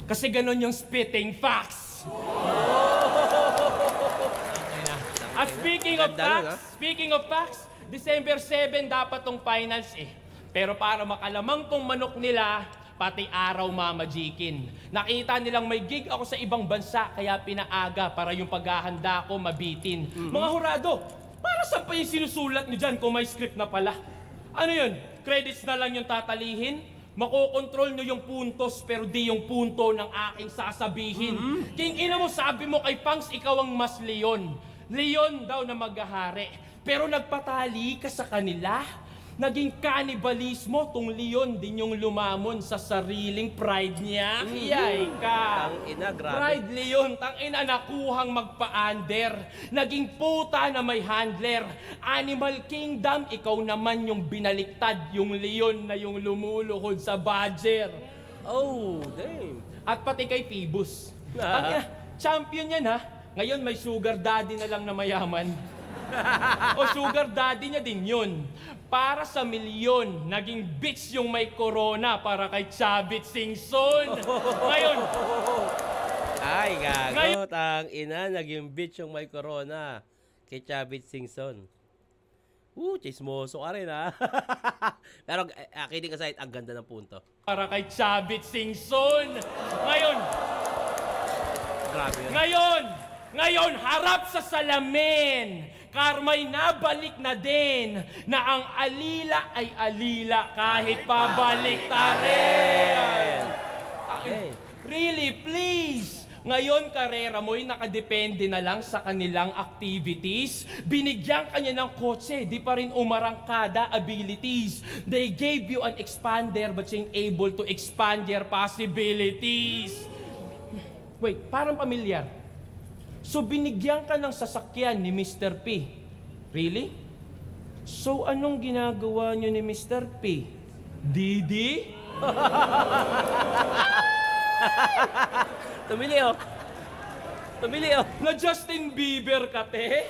Kasi ganon yung spitting facts. At speaking of facts, December 7 dapat tong finals Pero para makalamang tong manok nila, pati araw mamajikin. Nakita nilang may gig ako sa ibang bansa, kaya pinaaga para yung paghahanda ko mabitin. Mga hurado, para saan pa yung sinusulat nyo dyan kung may script na pala? Ano yun? Credits na lang yung tatalihin? Makokontrol nyo yung puntos pero di yung punto ng aking sasabihin. King ina mo, sabi mo kay Pangs, ikaw ang mas leon. Leon daw na maghahari. Pero nagpatali ka sa kanila. Naging kanibalismo, tong leon din yung lumamon sa sariling pride niya. Iyay ka. Tangina, grabe. Pride leon, tangina nakuhang magpa-under. Naging puta na may handler. Animal Kingdom, ikaw naman yung binaliktad. Yung leon na yung lumuluhod sa badger. Oh, damn. At pati kay Phoebus. Tangina, champion yan ha. Ngayon may sugar daddy na lang na mayaman. O sugar daddy niya din yun. Para sa milyon, naging bitch yung may corona para kay Chavit Singson. Ngayon, ay, gago. Tangina, naging bitch yung may corona kay Chavit Singson. Chismoso ka rin, ha? Pero, kidding aside, ang ganda ng punto. Para kay Chavit Singson. Ngayon, grabe yun. Ngayon, harap sa salamin. Karma'y nabalik na din na ang alila ay alila kahit pabalik ta rin. Okay. Really, please. Ngayon, karera mo'y nakadepende na lang sa kanilang activities. Binigyan kanya ng kotse, di pa rin umarangkada abilities. They gave you an expander but you ain't able to expand your possibilities. Wait, parang pamilyar. So binigyan ka ng sasakyan ni Mr. P. Really? So anong ginagawa niyo ni Mr. P? Didi? Tumili, oh. Na Justin Bieber ka, te?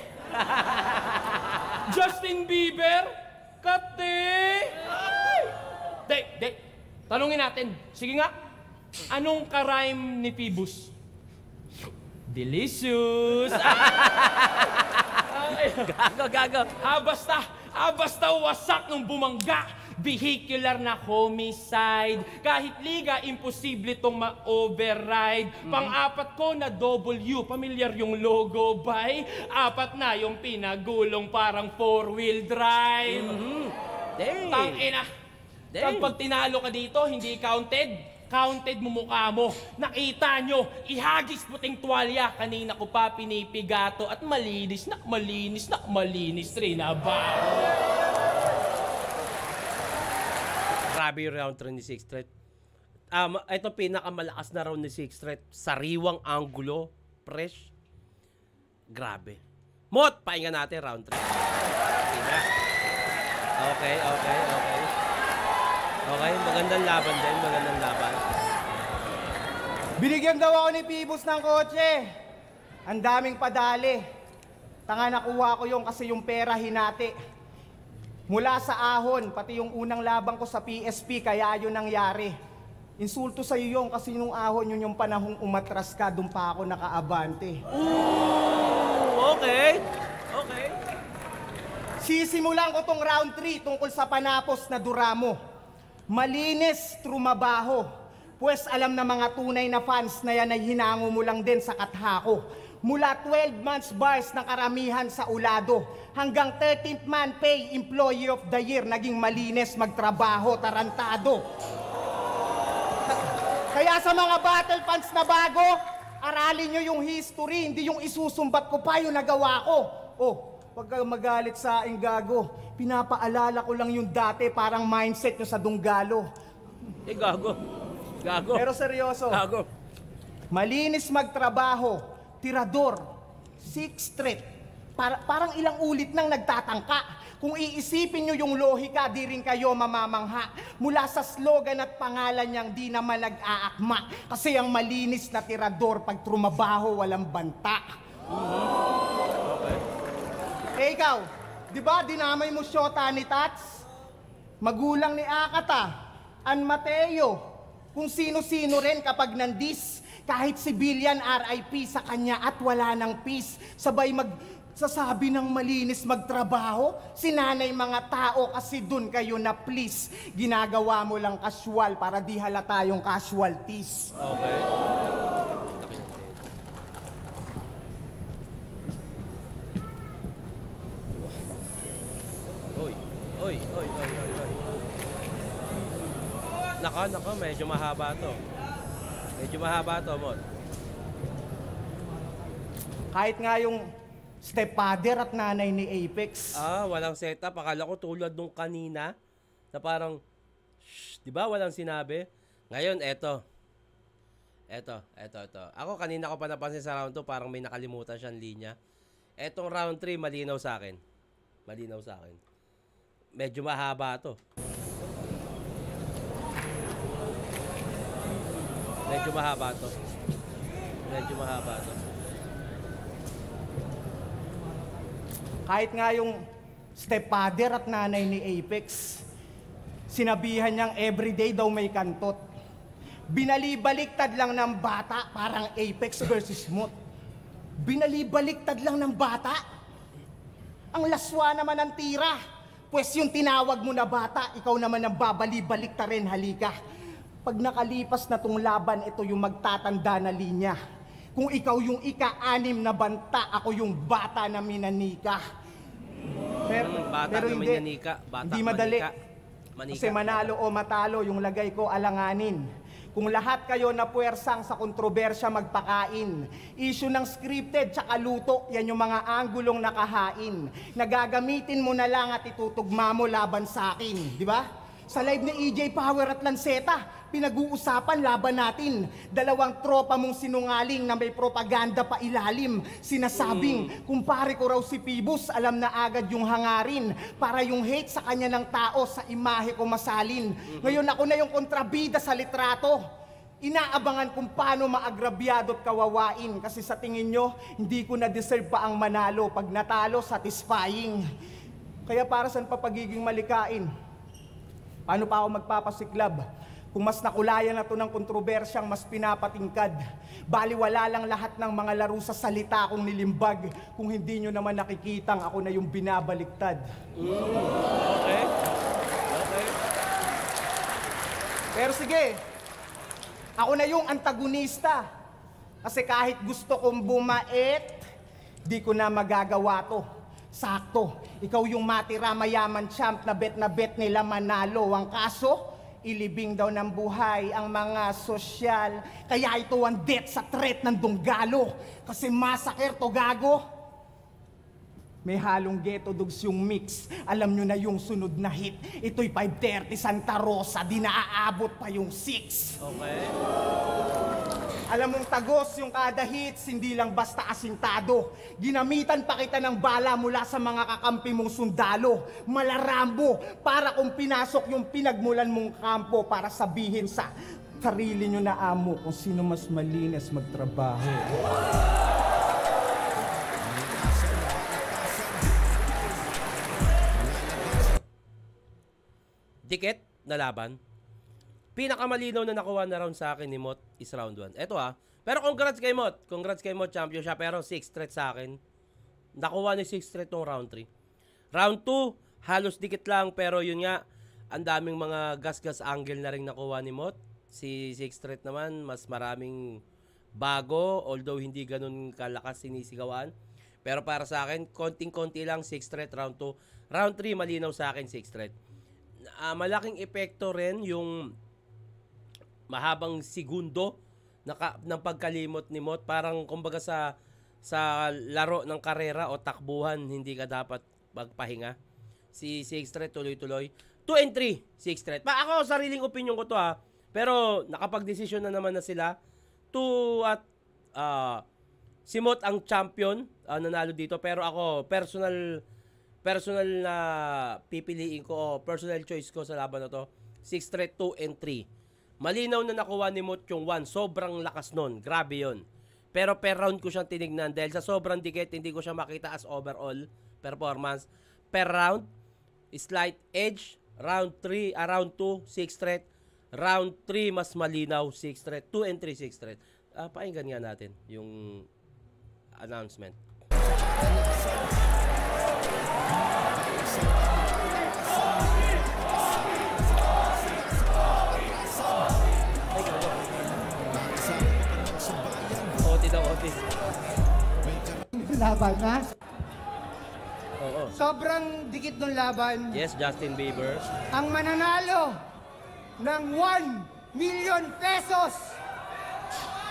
Justin Bieber? Kate? Dek, tanungin natin. Sige nga, anong ka-rhyme ni Phoebus? Delicious! Gago. Basta wasak nung bumangga. Vehicular na homicide. Kahit liga, imposible tong ma-override. Pang-apat ko na W. Pamilyar yung logo, bay? 4 na yung pinagulong parang 4-wheel drive. Dang. Tangina. Kapag tinalo ka dito, hindi counted. counted mo mukha mo. Nakita nyo, ihagis puting tuwalya. Kanina ko pa pinipigato at malinis rin na ba? Grabe yung round 3 ni Sixth Threat. Ito pinakamalakas na round ni Sixth Threat. Sariwang anggulo, fresh. Grabe. Mot, pahinga natin round 3. Okay. Okay, magandang laban din, magandang laban. Binigyan daw ako ni Pibus ng kotse. Ang daming padali. Tanga nakuha ko yung kasi yung pera hinati. Mula sa ahon, pati yung unang labang ko sa PSP, kaya yun nangyari. Insulto sa'yo yung kasi nung ahon yun yung panahong umatras ka, doon pa ako nakaabante. Ooh, okay. Sisimulan ko tong round 3 tungkol sa panapos na duramo. Malinis, trumabaho. Pues alam na mga tunay na fans na yan ay hinango mo lang din sa kathako. Mula 12 months bars ng karamihan sa ulado, hanggang 13th man pay, employee of the year, naging malinis, magtrabaho, tarantado. Kaya sa mga battle fans na bago, aralin nyo yung history, hindi yung isusumbat ko pa yung nagawa ko. Oh, wag kang magalit sa aking gago. Pinapaalala ko lang yung dati, parang mindset nyo sa Dunggalo. Gago. Pero seryoso. Gago. Malinis magtrabaho, tirador, Sixth Threat. Parang ilang ulit nang nagtatangka. Kung iisipin nyo yung lohika, di rin kayo mamamangha. Mula sa slogan at pangalan niyang di naman nag-aakma. Kasi ang malinis na tirador, pag trumabaho, walang banta. Eh ikaw, di ba dinamay mo syota ni Tats? Magulang ni Akata, An Mateo, kung sino-sino rin kapag nandis, kahit civilian RIP sa kanya at wala ng peace, sabay magsasabi ng malinis magtrabaho, sinanay mga tao kasi dun kayo na please, ginagawa mo lang casual para di halata yung casualties. Okay. Oy. Naka, medyo mahaba to. Mod. Kahit nga yung stepfather at nanay ni Apex. Walang setup. Akala ko tulad nung kanina na parang, di ba walang sinabi? Ngayon, eto. Ako kanina ko pa napansin sa round 2, parang may nakalimutan siyang linya. Etong round 3, malinaw sa akin. Medyo mahaba to. Kahit nga yung stepfather at nanay ni Apex, sinabihan niyang everyday daw may kantot. Binalibaliktad lang ng bata, parang Apex versus Moth. Binalibaliktad lang ng bata. Ang laswa naman ng tira. Pues yung tinawag mo na bata, ikaw naman ang babalibalik ta rin, halika. Pag nakalipas na tong laban, ito yung magtatanda na linya. Kung ikaw yung ika-6 na banta, ako yung bata na minanika. Pero hindi, hindi madali. Kasi manalo o matalo, yung lagay ko alanganin. Kung lahat kayo na puwersang sa kontrobersya magpakain, issue ng scripted tsaka luto, yan yung mga anggulong nakahain. Nagagamitin mo na lang at itutugma mo laban sa akin, di ba? Sa live ni EJ Power at Lanceta, pinag-uusapan laban natin. Dalawang tropa mong sinungaling na may propaganda pa ilalim. Sinasabing, kumpare ko raw si Pibus, alam na agad yung hangarin. Para yung hate sa kanya ng tao, sa imahe ko masalin. Ngayon ako na yung kontrabida sa litrato. Inaabangan kung paano maagrabyado at kawawain. Kasi sa tingin nyo, hindi ko na-deserve pa ang manalo. Pag natalo, satisfying. Kaya para saan pa pagiging malikain? Paano pa ako magpapasiklab? Kung mas nakulayan na to ng kontrobersyang mas pinapatingkad. Baliwala lang lahat ng mga laro sa salita kong nilimbag. Kung hindi nyo naman nakikitang ako na yung binabaliktad. Okay. Pero sige, ako na yung antagonista. Kasi kahit gusto kong bumait, di ko na magagawa to. Sakto, ikaw yung matira mayaman champ na bet nila manalo. Ang kaso, ilibing daw ng buhay ang mga sosyal. Kaya ito ang death sa threat ng Dunggalo. Kasi massacre to, gago. May halong ghetto dogs yung mix. Alam nyo na yung sunod na hit. Ito'y 5:30 Santa Rosa, di naaabot pa yung 6. Okay. Alam mong tagos yung kada hits, hindi lang basta asintado. Ginamitan pa kita ng bala mula sa mga kakampi mong sundalo. Malarambo, para kung pinasok yung pinagmulan mong kampo para sabihin sa sarili nyo na amo kung sino mas malinis magtrabaho. Dikit na laban. Pinakamalinaw na nakuha na round sa akin ni Mot is round 1. Eto pero congrats kay Mot. Congrats kay Mot, champion siya. Pero 6 threat sa akin. Nakuha ni 6 threat nung round 3. Round 2, halos dikit lang. Pero yun nga, ang daming mga gas-gas angle na rin nakuha ni Mot. Si 6 threat naman, mas maraming bago. Although hindi ganun kalakas sinisigawan. Pero para sa akin, konting-konti lang 6 threat round 2. Round 3, malinaw sa akin 6 threat. Malaking epekto rin yung mahabang segundo ng pagkalimot ni Mot. Parang kumbaga sa laro ng karera o takbuhan, hindi ka dapat magpahinga. Si 6 threat tuloy-tuloy. 2 and 3, 6 threat. Ako, sariling opinion ko to pero nakapag-desisyon na naman na sila. 2 at si Mot ang champion, nanalo dito. Pero ako, personal na pipiliin ko, personal choice ko sa laban na to, 6 threat, 2 and 3. Malinaw na nakuha ni Mot yung 1. Sobrang lakas nun. Grabe yon. Pero per round ko siyang tinignan dahil sa sobrang dikit, hindi ko siya makita as overall performance. Per round, slight edge. Round 3, round 2, 6 threat. Round 3, mas malinaw, 6 threat. 2 and 3, 6 threat. Pakinggan nga natin yung announcement. Laban na. Oo. Sobrang dikit ng laban. Yes, Justin Bieber. Ang mananalo ng 1 million pesos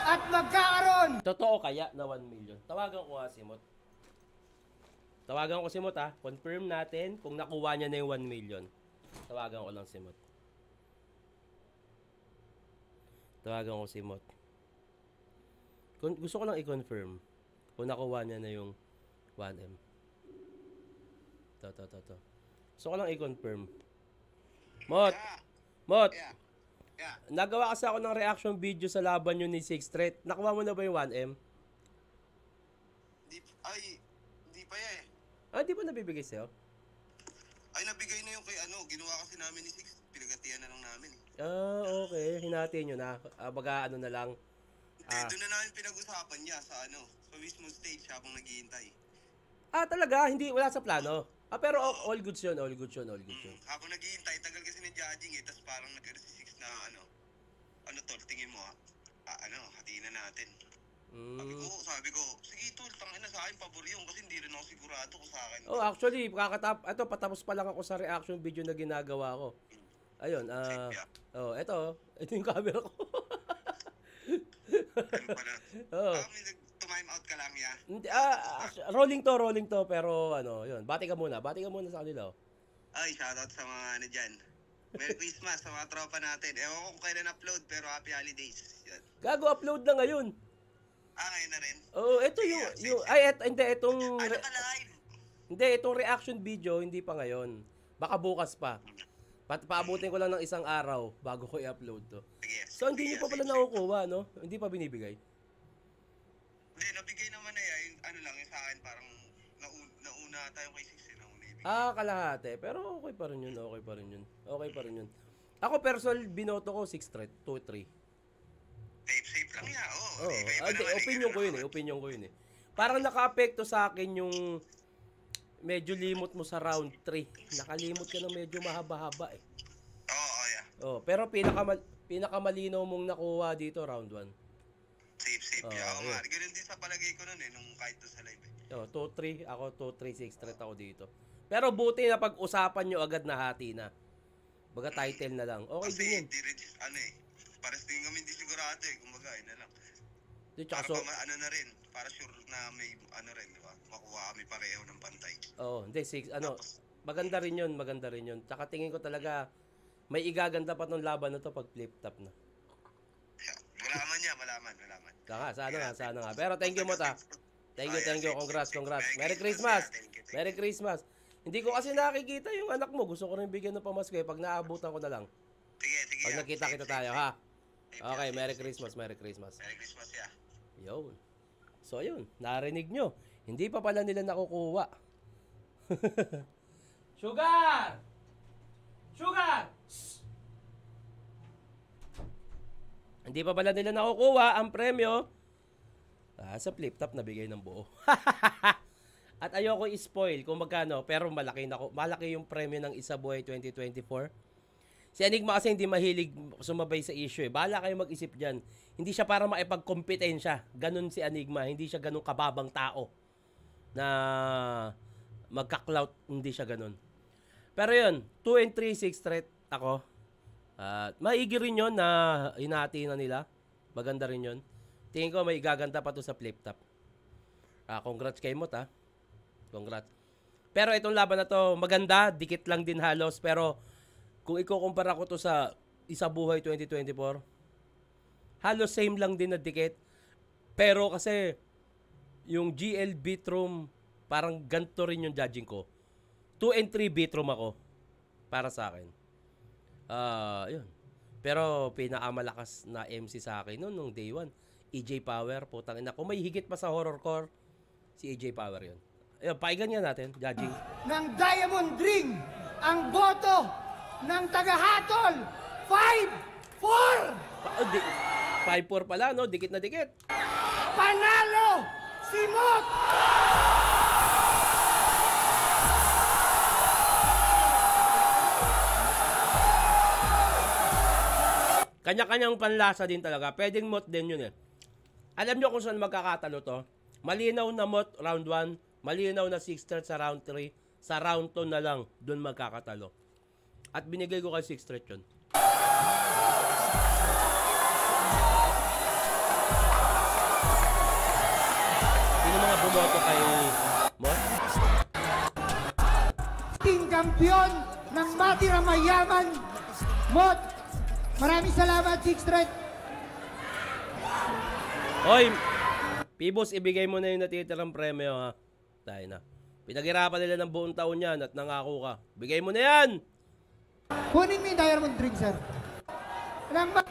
at magkakaroon. Totoo kaya na 1 million? Tawagan ko si Mot. Tawagan ko si Mot Confirm natin kung nakuha niya na yung 1 million. Tawagan ko lang si Mot. Tawagan ko si Mot. Gusto ko lang i-confirm kung nakuha niya na yung 1M. To. Gusto ko lang i-confirm. Mot! Mot! Yeah. Nagawa kasi ako ng reaction video sa laban yun ni 6 threat. Nakuha mo na ba yung 1M? Di pa eh. Di ba nabibigay sa'yo? Ay, nabigay na yung kay ginawa kasi namin ni Six. Pinagatian na lang namin. Okay. Hinati nyo na. Baga na lang. Doon na namin pinag-usapan niya sa sa mismo stage habang naghihintay. Talaga? Hindi, wala sa plano? Pero all goods yun. Habang naghihintay, tagal kasi ni judging tapos parang nagkaroon si Six na tol, tingin mo hatiin na natin. Sabi ko, sige tol, tangin na sa akin, pabor yun kasi hindi rin ako sigurado ko sa akin. Actually, patapos pa lang ako sa reaction video na ginagawa ko. Ayun, ito yung camera ko. Ano pala? Tumime out ka lang, ya? Rolling to, pero yun, bati ka muna sa kanila. Ay, shoutout sa mga dyan. Merry Christmas sa mga tropa natin. Ewan ko kung kailan upload, pero happy holidays. Yan. Gago, upload na ngayon. Ngayon na rin? Ito itong reaction video, hindi pa ngayon. Baka bukas pa. Paabutin ko lang ng isang araw bago ko i-upload to. So, hindi nyo pa pala nakukuha, no? Hindi pa binibigay? Hindi, nabigay naman na yan. Yung sa akin, parang nauna tayong kay Six, nauna ibigay. Kalahati. Pero okay pa rin yun. Ako, personal, binoto ko 6 threat, 2-3. Safe lang yan, Opinion ko yun. Parang naka-apekto sa akin yung medyo limot mo sa round 3. Nakalimot ka ng medyo mahaba-haba Pero pinakamalinaw mong nakuha dito round 1. Safe. Ganun din sa palagay ko nun nung kahit doon sa live 2-3. Ako 2-3, 6 threat ako dito. Pero buti na pag-usapan nyo agad na hati na. Baga title na lang. Okay Kasi din yun. pares din kami hindi sigurado eh. Kumbaga, na lang. Di, Para tsaka ano na rin, para sure na may ano rin, di ba? Makuha kami pareho ng pantay. hindi, maganda rin yun, maganda rin yun. Tsaka tingin ko talaga, may igaganda pa tong laban na to pag flip top na. Malaman niya, malaman. Sana nga. Pero thank you mo ta. Thank you. Congrats. Merry Christmas. Merry Christmas. Hindi ko kasi nakikita yung anak mo. Gusto ko rin bigyan ng pamasko eh. Pag naabutan ko na lang. Sige. Pag nakita tayo, ha? Okay, Merry Christmas. Merry Christmas, ya. Yun. So, yun. Narinig nyo. Hindi pa pala nila nakukuha. Sugar! Hindi pa pala nila nakukuha ang premyo sa flip top na bigay ng buo. At ayoko i-spoil kung magkano, pero malaki yung premyo ng Isa Buhay 2024. Si Enigma kasi hindi mahilig sumabay sa issue eh. Bahala kayo mag-isip dyan. Hindi siya para makipagkompetensya. Ganun si Enigma. Hindi siya ganun kababang tao na magka-clout. Hindi siya ganun. Pero yun, 2 and 3, 6 threat ako. Maigi rin yun na hinati na nila. Maganda rin yun. Tingin ko may gaganda pa to sa flip top. Congrats kay Mot ha. Congrats. Pero itong laban na to, maganda. Dikit lang din halos. Pero kung ikukumpara ko to sa Isa Buhay 2024, halos same lang din na dikit. Pero kasi yung GL Beatroom, parang ganito rin yung judging ko. 2 and 3 Beatroom ako. Para sa akin. Yun. Pero pinakamalakas na MC sa akin noon nung day 1. EJ Power, putang ina. Kung may higit pa sa horrorcore, si EJ Power yun. Ayun, pakigan nga natin, judging. Ng Diamond Ring, ang boto ng tagahatol, 5-4! 5-4 pala, no? Dikit na dikit. Panalo si Mot! Kanya-kanyang panlasa din talaga. Pwedeng Mot din yun eh. Alam nyo kung saan magkakatalo to? Malinaw na Mot round 1, malinaw na 6 sa round 3, sa round 2 na lang, dun magkakatalo. At binigay ko kay 6 threat yun. Sino mga bumoto kay Mot? Team kampiyon ng Matira Mayaman, Mot! Maraming salamat, 6 threat! Hoy, Pibos, ibigay mo na yung natitirang premyo ha. Tayo na. Pinaghirapan nila ng buong taon yan at nangako ka. Bigay mo na yan! Kunin mo yung Diamond Ring, sir. Ilang Mot!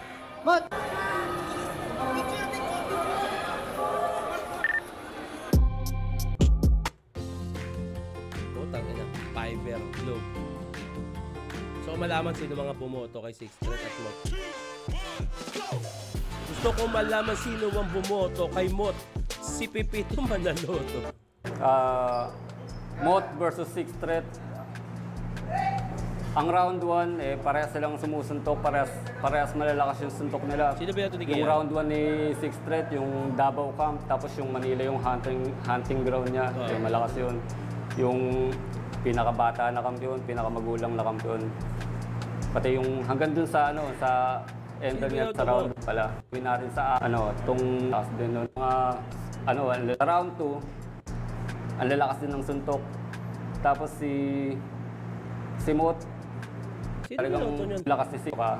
Putang ina, Fiverr Globe. So, malaman sino mga bumoto kay 6 threat at Mot. Gusto ko malaman sino ang bumoto kay Mot. Si Pipito Manaloto. Mot versus 6 threat. Ang round 1, parehas silang sumusuntok, parehas malalakas yung suntok nila. Sino ba ito ni Yung round 1 ni 6 threat, yung Davao Camp, tapos yung Manila yung hunting ground niya, malakas yun. Yung pinakabata na kampiyon, pinakamagulang na kampiyon. Pati yung hanggang dun sa sa end niya sa round pala. Gawin natin sa tong last din nun. Sa round 2, ang lalakas din ng suntok. Tapos si Mot, Sino talagang binoto niyan? lakas ni Sika.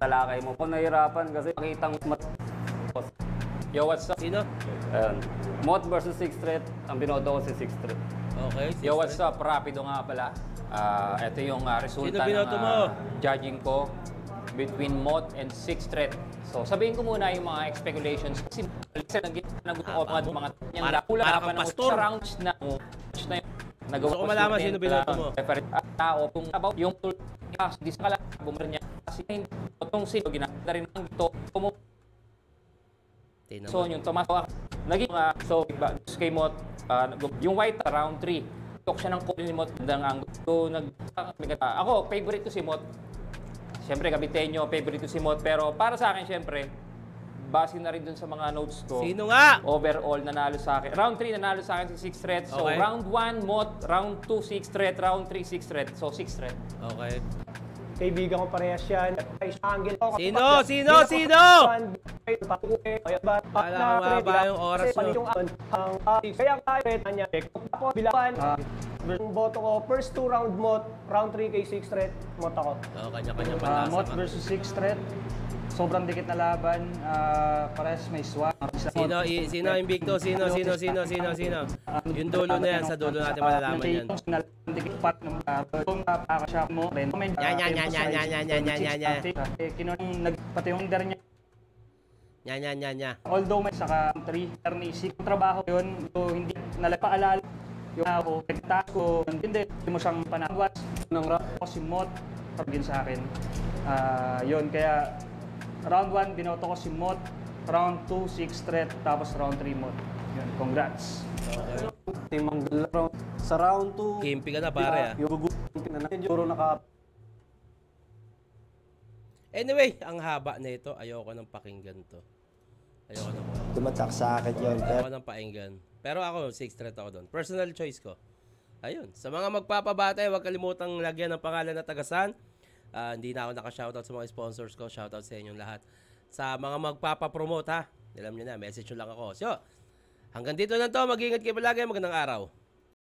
Talakay mo. Kung nahihirapan kasi makitang Yo, what's up? Sino? Ayun. Mot versus 6 threat, ang binoto ko si 6 threat. Okay. Yo, what's up? Rapido nga pala. Ito yung resulta Sino binoto ng mo? judging ko between Mot and 6 threat. So, sabihin ko muna yung mga speculations. Kasi nagutok ako mga para kang pastor. sa rounds na yung nagawa Gusto ko malaman sino binoto mo. Tao kung about yung tool di sa kala bumar niya kasi hindi itong sino ginagawa rin ng ito so yung tumawa naging so kay Mot yung white round 3 tok siya ng call ni Mot ang ako favorite ko si Mot. Siyempre Kabitenyo favorite ko si Mot, pero para sa akin siyempre base na rin dun sa mga notes ko. Sino nga? Overall, nanalo sa akin. Round 3, nanalo sa akin si 6 threat. So, Okay. round 1, Mot. Round 2, 6 threat. Round 3, 6 threat. So, 6 threat. Okay. kaibigan ko parehas yan. Angle ako. Sino? Wala kang mababa yung oras nyo. Kaya kahit niya, ako bilawan. Yung boto ko, first 2 round mo, round 3 kay 6 threat, mot ako. Oo, kanya-kanya panlasa. Mot versus 6 threat. Sobrang dikit na laban. Parehas may swag. Sino Invicto? Sino? Yung dulo na yan, sa dulo natin malalaman yan. Dikit pat ng kung napakasya mo. Yan. Kinunong nagpati yung under niya. Yan. Although may saka 3 isip trabaho yun, so hindi nalapaalala yung ako, nagtaas ko, hindi mo siyang panawat ng round ko si Mot pagin sa akin. Yun, kaya round 1 binoto ko si Mot, round 2 6 threat, tapos round 3 Mot. Yun, congrats. Timang round sa round 2. Kimpi ka na pare Yung gugutin na natin, siguro naka. Anyway, ang haba na ito, ayoko nang pakinggan to. Tumatak sa akin yun. Ayoko nang pakinggan. Pero ako, 6 threat ako doon. Personal choice ko. Ayun. Sa mga magpapabatay, huwag kalimutang lagyan ng pangalan na tagasan. Hindi na ako naka-shoutout sa mga sponsors ko. Shoutout sa inyong lahat. Sa mga magpapapromote ha. Alam nyo na, message nyo lang ako. So, hanggang dito na to. Mag-ingat kayo palagi. Magandang araw.